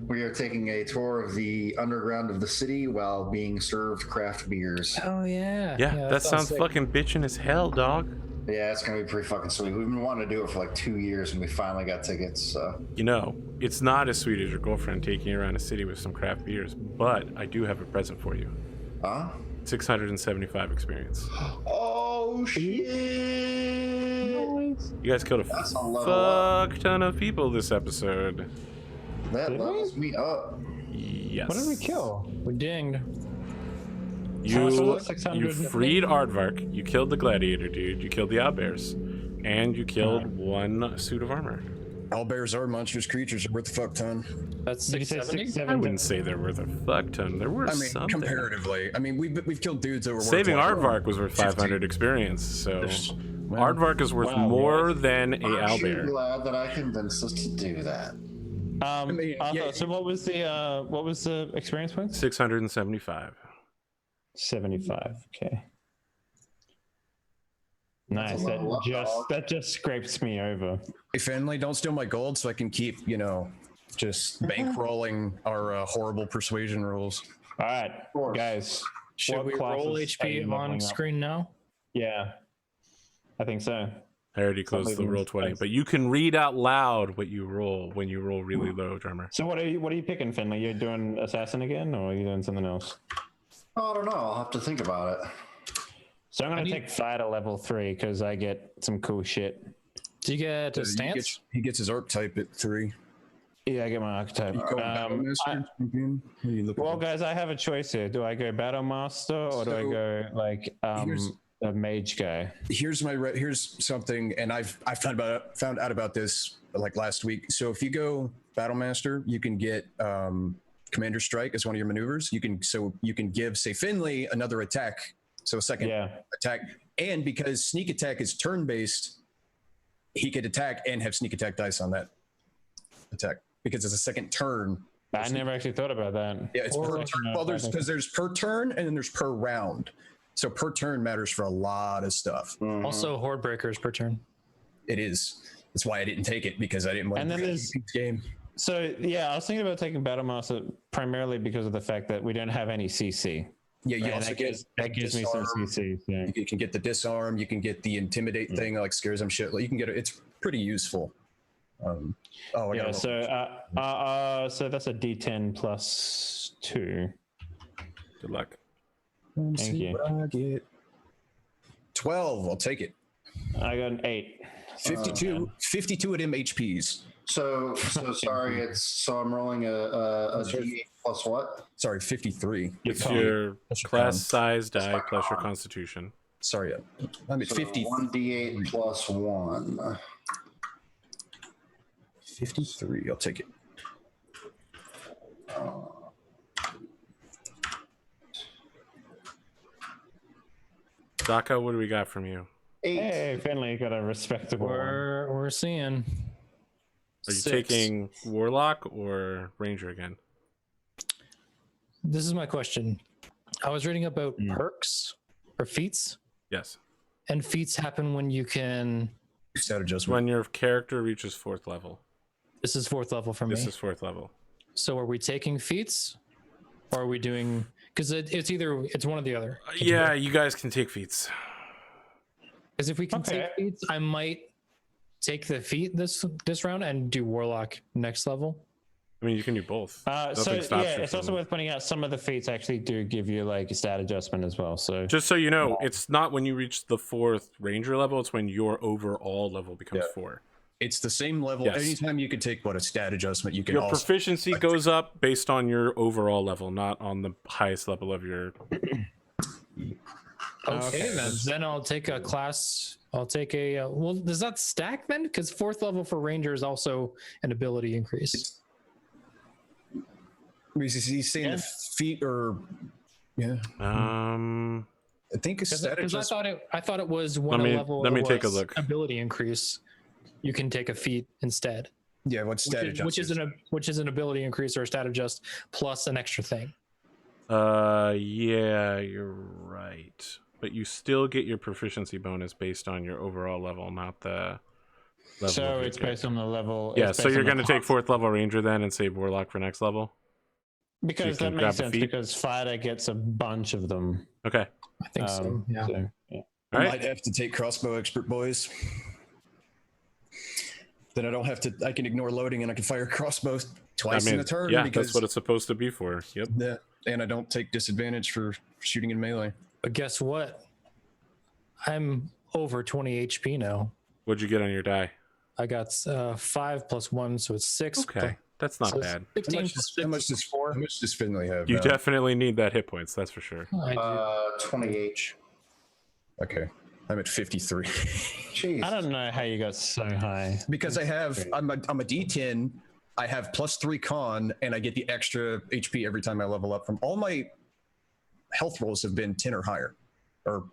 We are taking a tour of the underground of the city while being served craft beers. Oh yeah. Yeah, that sounds sick. fucking bitchin' as hell, dog. Yeah, it's gonna be pretty fucking sweet. We've been wanting to do it for like 2 years, and we finally got tickets. So You know, it's not as sweet as your girlfriend taking you around a city with some craft beers, but I do have a present for you. huh? 675 experience. Oh shit! You guys killed a That's a level up. fuck ton of people this episode. That Did we? levels me up. Yes. What did we kill? We dinged. You 600. freed Aardvark. You killed the gladiator dude. You killed the owlbears, and you killed one suit of armor. owlbears are monstrous creatures. They're worth a fuck ton. That's Did you say 670. 670? I wouldn't say they're worth a fuck ton. They're worth I mean, something. comparatively. I mean, we've killed dudes that were worth Saving like, Aardvark was worth 500 experience, so Aardvark is worth more than a I'm owlbear. glad that I convinced us to do that. mean, Arthur, yeah. so what was the experience points? 675. 75. Okay. Nice. a level up, dog. That just scrapes me over. Hey, Finley, don't steal my gold so I can keep, just bankrolling our horrible persuasion rules. All right, course. guys. Should what we roll classes are you HP leveling on up? screen now? Yeah, I think so. I already closed the Something roll 20, nice. but you can read out loud what you roll when you roll really low, drummer. So what are you picking, Finley? You're doing assassin again, or are you doing something else? I don't know. I'll have to think about it. So I'm gonna take fighter level 3 because I get some cool shit. Do you get a He stance? gets his archetype at 3. Yeah, I get my archetype. Well, guys, I have a choice here. Do I go battle master or do I So, go like here's- a mage guy? Here's something, and I've found out about this like last week. So if you go battle master, you can get commander strike as one of your maneuvers. You can give, say, Finley another attack, so a second attack, and because sneak attack is turn based, he could attack and have sneak attack dice on that attack because it's a second turn. I never actually thought about that. Yeah, it's per turn. Well, there's per turn and then there's per round. So per turn matters for a lot of stuff. Also, horde breakers per turn. It is. That's why I didn't take it, because I didn't want And then to there's- this game. So yeah, I was thinking about taking battle master primarily because of the fact that we don't have any CC. Yeah, you And also that gives me some disarm. CC. So. You can get the disarm. You can get the intimidate thing, like scares them shit. Like you can get it. It's pretty useful. Yeah. So that's a D10 plus 2. Good luck. Thank you. What I get. 12. I'll take it. I got an 8. 52 at MHPs. So sorry. So I'm rolling a D8 plus what? Sorry, 53. It's con. your That's your class con. size die plus your constitution. Sorry, I'm at So 50. 1d8 plus 1. 53. I'll take it. Daka, what do we got from you? 8. Hey, Finley got a respectable one. We're seeing. Are you 6. taking Warlock or Ranger again? This is my question. I was reading about perks or feats, Yes. and feats happen when you can. Stat adjustment. When your character reaches 4th level. This is 4th level for me. This is 4th level. So are we taking feats, or are we doing? Because it's one or the other. Yeah, you guys can take feats. Because if we can Okay. take feats, I might take the feat this round and do Warlock next level. I mean, you can do both. So Nothing stops yeah, you it's also from- worth pointing out some of the feats actually do give you like a stat adjustment as well. So Just so you know, it's not when you reach the 4th Ranger level, it's when your overall level becomes Yeah. 4. It's the same level. Yes. Anytime you can take a stat adjustment, you can Your also. proficiency goes up based on your overall level, not on the highest level of your... Okay, then I'll take a class. I'll take a. Well, does that stack then? Because 4th level for Ranger is also an ability increase. He's saying the feet or. Yeah. I think a stat Because adjustment. I thought it was when Let me- a level. let me was take a look. Ability increase. You can take a feat instead, Yeah, what stat which is an ability increase or a stat adjust plus an extra thing. Yeah, you're right. But you still get your proficiency bonus based on your overall level, not the level. so of your it's based on the level. Yeah, it's so based you're on the going to take class. 4th level Ranger then and save Warlock for next level? Because so you that can grab makes the sense feat? because fighter gets a bunch of them. Okay. I think so. Yeah. yeah. All right. Might have to take crossbow expert, boys. Then I don't have to. I can ignore loading and I can fire crossbows twice in a turn. yeah, because, that's what it's supposed to be for. Yep. Yeah, and I don't take disadvantage for shooting in melee. But guess what? I'm over 20 HP now. What'd you get on your die? I got 5 plus 1, so it's 6. Okay, that's not So it's bad. 16 How much, plus how 6 much is does 4. How much does Finley have? You now? definitely need that hit points, that's for sure. I do. 20H. Okay, I'm at 53 Jeez. I don't know how you got so high. because I'm a D10. I have +3 con, and I get the extra HP every time I level up. From all my health rolls have been 10 or higher, or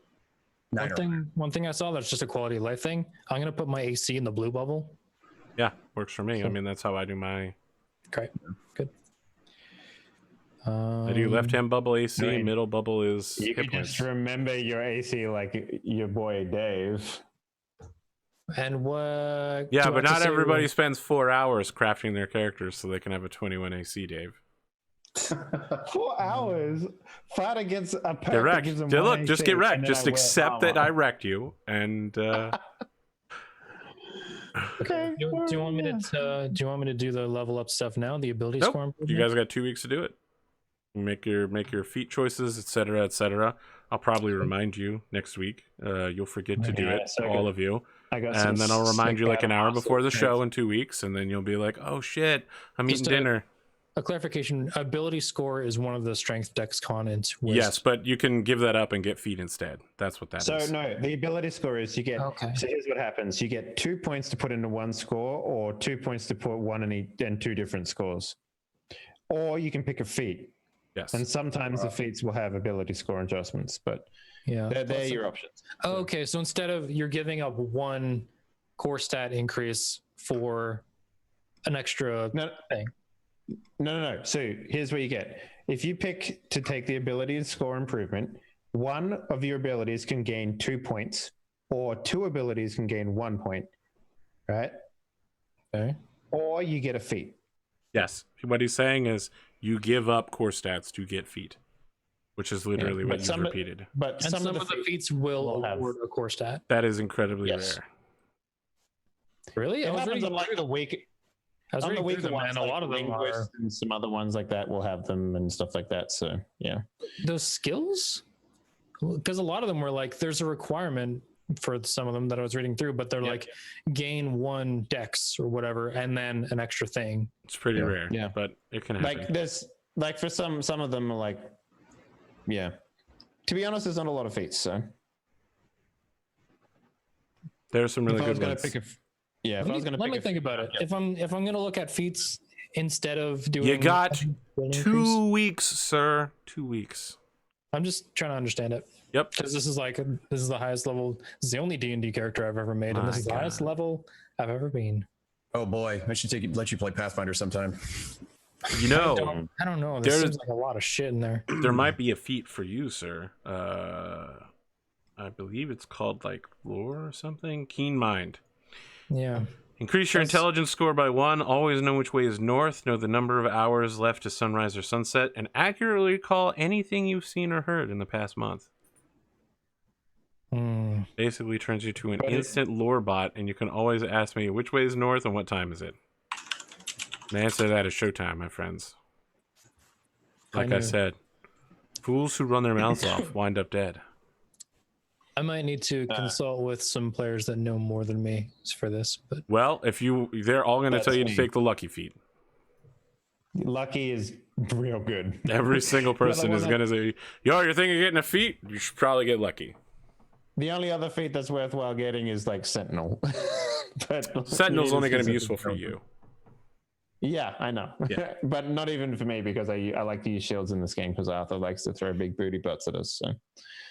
9 or higher. One thing I saw that's just a quality of life thing. I'm gonna put my AC in the blue bubble. Yeah, works for me. I mean, that's how I do my... Okay, good. I do left-hand bubble AC, I mean, middle bubble is You hit could points. just remember your AC like your boy Dave. And what? Yeah, do I but have to not say everybody when- spends 4 hours crafting their characters so they can have a 21 AC, Dave. 4 hours. Fighter gets a perk Get that wrecked. gives him Look, one just AC, get wrecked. and then Just I wear accept that I armor. wrecked you, and Okay. Do you want me to do the level up stuff now? The ability nope. score You improvement? guys got 2 weeks to do it. Make your feat choices, etc., etc. I'll probably remind you next week. You'll forget to do Yeah, it, so all of you, I got and then I'll remind you like an hour before the show show. in 2 weeks, and then you'll be like, "Oh shit, I'm Just eating dinner." A clarification: ability score is one of the strength, dex, con, and wisdom. Yes, but you can give that up and get feet instead. That's what that is. So no, the ability score is you get. Okay. So here's what happens: you get 2 points to put into one score, or 2 points to put one in 2 different scores, or you can pick a feat. Yes. And sometimes the feats will have ability score adjustments, but Yeah. they're your options. Oh, okay, so instead of you're giving up 1 core stat increase for an extra No, thing. no. So here's what you get: if you pick to take the ability score improvement, one of your abilities can gain 2 points, or 2 abilities can gain 1 point, right? Okay. Or you get a feat. Yes. What he's saying is you give up core stats to get feet, which is literally Yeah, what but you've repeated. But And some of the feats will will have- award a core stat. That is incredibly Yes. rare. Really? It I was happens reading on like through the week. I was On the reading through weaker them, ones, and a like lot of them are linguists and some other ones like that will have them and stuff like that. So yeah, those skills, because a lot of them were like there's a requirement for some of them that I was reading through, but they're like gain 1 dex or whatever and then an extra thing. It's pretty rare. Yeah. But it can happen. like there's like for some of them are like, yeah. To be honest, there's not a lot of feats. So There are some really if I was good gonna ones. pick a, yeah, if I was gonna Let pick me a think about it. If I'm gonna look at feats instead of doing You got ability 2 increase, weeks, sir. 2 weeks. I'm just trying to understand it. Yep. Because this is the highest level. This is the only D&D character I've ever made, and this My is the highest God. level I've ever been. Oh boy, I should let you play Pathfinder sometime. You know, I don't know. There There's- seems like a lot of shit in there. there might be a feat for you, sir. I believe it's called like lore or something. Keen mind. Yeah. Increase your That's- intelligence score by 1. Always know which way is north. Know the number of hours left to sunrise or sunset, and accurately recall anything you've seen or heard in the past month. Basically turns you to an instant lore bot, and you can always ask me which way is north and what time is it. The answer to that is showtime, my friends. Like I said, fools who run their mouths off wind up dead. I might need to consult with some players that know more than me for this, but Well, they're all going to That's tell you to me. take the lucky feat. Lucky is real good. Every single person one is that- going to say, yo, you're thinking of getting a feat? You should probably get lucky. The only other feat that's worthwhile getting is like Sentinel. But Sentinel's only going to be specific useful for build. you. Yeah, I know. Yeah. But not even for me because I like to use shields in this game because Arthur likes to throw big booty butts at us. So.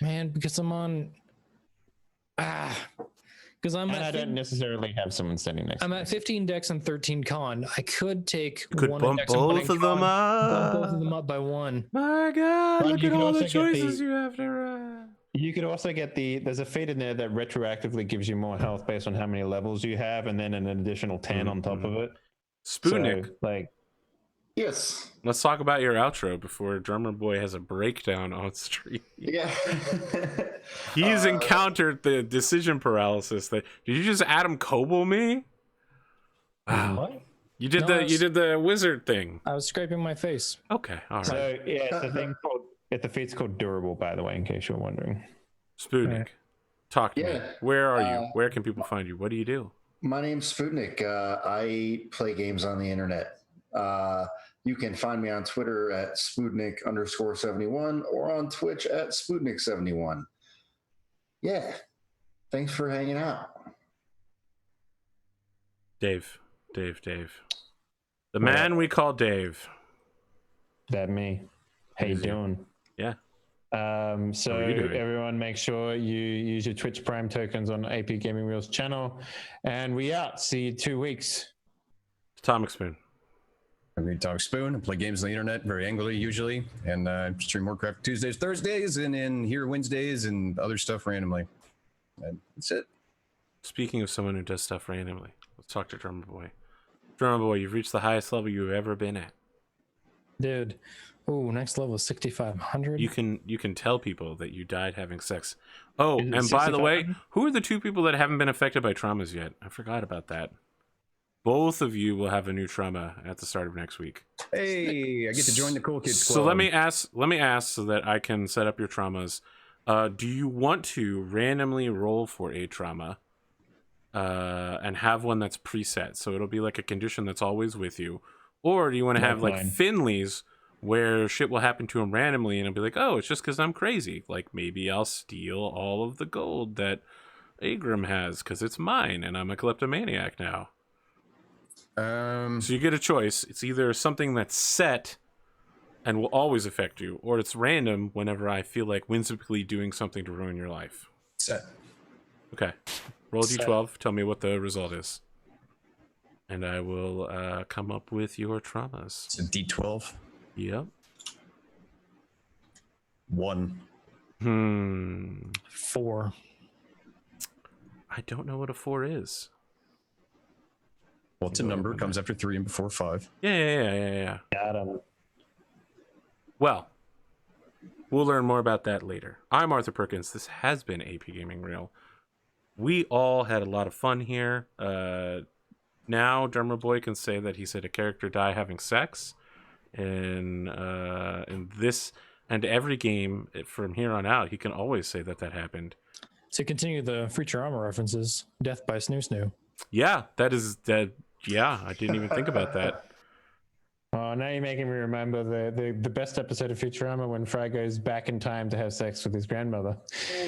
man, because I'm on. Because I'm And I at don't necessarily have someone standing next to I'm me. at 15 dex and 13 con. I could take Could one bump dex and one both in of them con, bump both of up. them up by 1. My God, But look you at can all the also get choices the- you have to You could also get there's a feat in there that retroactively gives you more health based on how many levels you have, and then an additional 10 on top of it. Spootnik, So, like, Yes. let's talk about your outro before Drumurboy has a breakdown on stream. Yeah. He's encountered the decision paralysis. Did you just Adam Coble me? Wow. What? You did No, you did the wizard thing. I was scraping my face. Okay, all right. so yeah, it's a thing called. The feat's called Durable, by the way, in case you're wondering. Spootnik, talk to me. Yeah. Where are you? Where can people find you? What do you do? My name's Spootnik. I play games on the internet. You can find me on Twitter at Spootnik_71 or on Twitch at Spootnik71. Yeah. Thanks for hanging out. Dave. The man we call Dave. That me. How you Easy. doing? Yeah. So How are you doing? everyone, make sure you use your Twitch Prime tokens on APGamingREAL's channel, and we out. See you in 2 weeks. Atomikspoon. I read Atomikspoon and play games on the internet very angrily usually, and stream Warcraft Tuesdays, Thursdays, and in here Wednesdays and other stuff randomly. And that's it. Speaking of someone who does stuff randomly, let's talk to Drumurboy. Drumurboy, you've reached the highest level you've ever been at. Dude. Ooh, next level is 6,500. You can tell people that you died having sex. Oh, Is it and by the way, 6,500? who are the 2 people that haven't been affected by traumas yet? I forgot about that. Both of you will have a new trauma at the start of next week. Hey, I get to join the cool kids club. So let me ask so that I can set up your traumas. Do you want to randomly roll for a trauma and have one that's preset? So it'll be like a condition that's always with you. Or do you want to have like mine. Finley's where shit will happen to him randomly and it'll be like, oh, it's just because I'm crazy. Like maybe I'll steal all of the gold that Agram has because it's mine and I'm a kleptomaniac now. So you get a choice. It's either something that's set and will always affect you, or it's random whenever I feel like whimsically doing something to ruin your life. set. Okay. Roll d12. Tell me what the result is. And I will come up with your traumas. It's a D12. Yep. 1. 4. I don't know what a 4 is. Well, it's a number. Comes after 3 and before 5. Yeah. Got him. Well, we'll learn more about that later. I'm Arthur Perkins. This has been AP Gaming Real. We all had a lot of fun here. Now, Drumurboy can say that he said a character die having sex. In this and every game from here on out, he can always say that happened. To continue the Future Armor references, Death by Snoo Snoo. Yeah, that. Yeah, I didn't even think about that. Oh, now you're making me remember the best episode of Futurama when Fry goes back in time to have sex with his grandmother.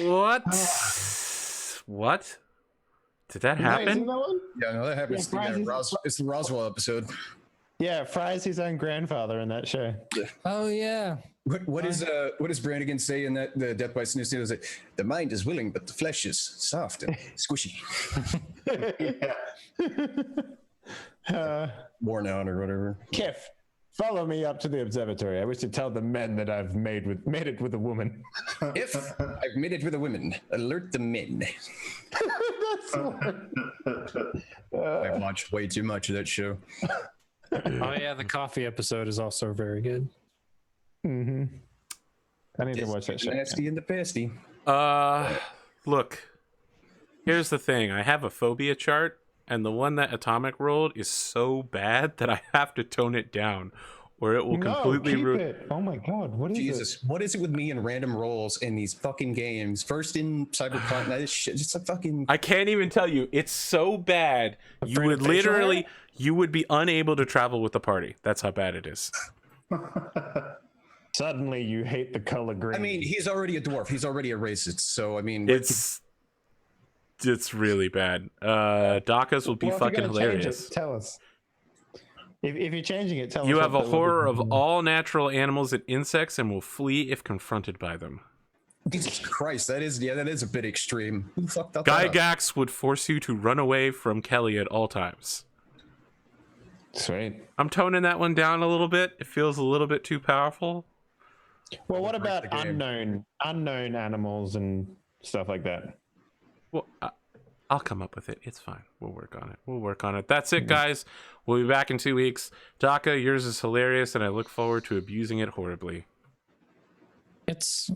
What? What? Did that You guys seen happen? that one? Yeah, no, that happens. Yeah, It's the Roswell episode. Yeah, Fry's his own grandfather in that show. Oh, yeah. What does Brannigan say in that the Death by Snooze? Is it the mind is willing, but the flesh is soft and squishy, worn out or whatever. Kef, follow me up to the observatory. I wish to tell the men that I've made it with a woman. If I've made it with a woman, alert the men. That's the one. I've watched way too much of that show. Oh yeah, the coffee episode is also very good. Mm-hmm. I need to watch that show. Nasty and the pasty. Look, here's the thing. I have a phobia chart, and the one that Atomic rolled is so bad that I have to tone it down, or it will completely ruin it. Oh my god, what is Jesus, what is it with me and random rolls in these fucking games? First in Cyberpunk, this shit, just a fucking. I can't even tell you. It's so bad. You would literally, you would be unable to travel with the party. That's how bad it is. Suddenly you hate the color green. I mean, he's already a dwarf. He's already a racist. So I mean, It's really bad. Dakas will be Well, if you're fucking gonna change hilarious. it, tell us. If you're changing it, tell us. You have a what the- horror of all natural animals and insects and will flee if confronted by them. Jesus Christ, that is a bit extreme. Who fucked up? that up? Gygax would force you to run away from Kelly at all times. Sweet. I'm toning that one down a little bit. It feels a little bit too powerful. Well, what break about the game. unknown animals and stuff like that? Well, I'll come up with it. It's fine. We'll work on it. That's it, guys. We'll be back in 2 weeks. Daka, yours is hilarious, and I look forward to abusing it horribly. It's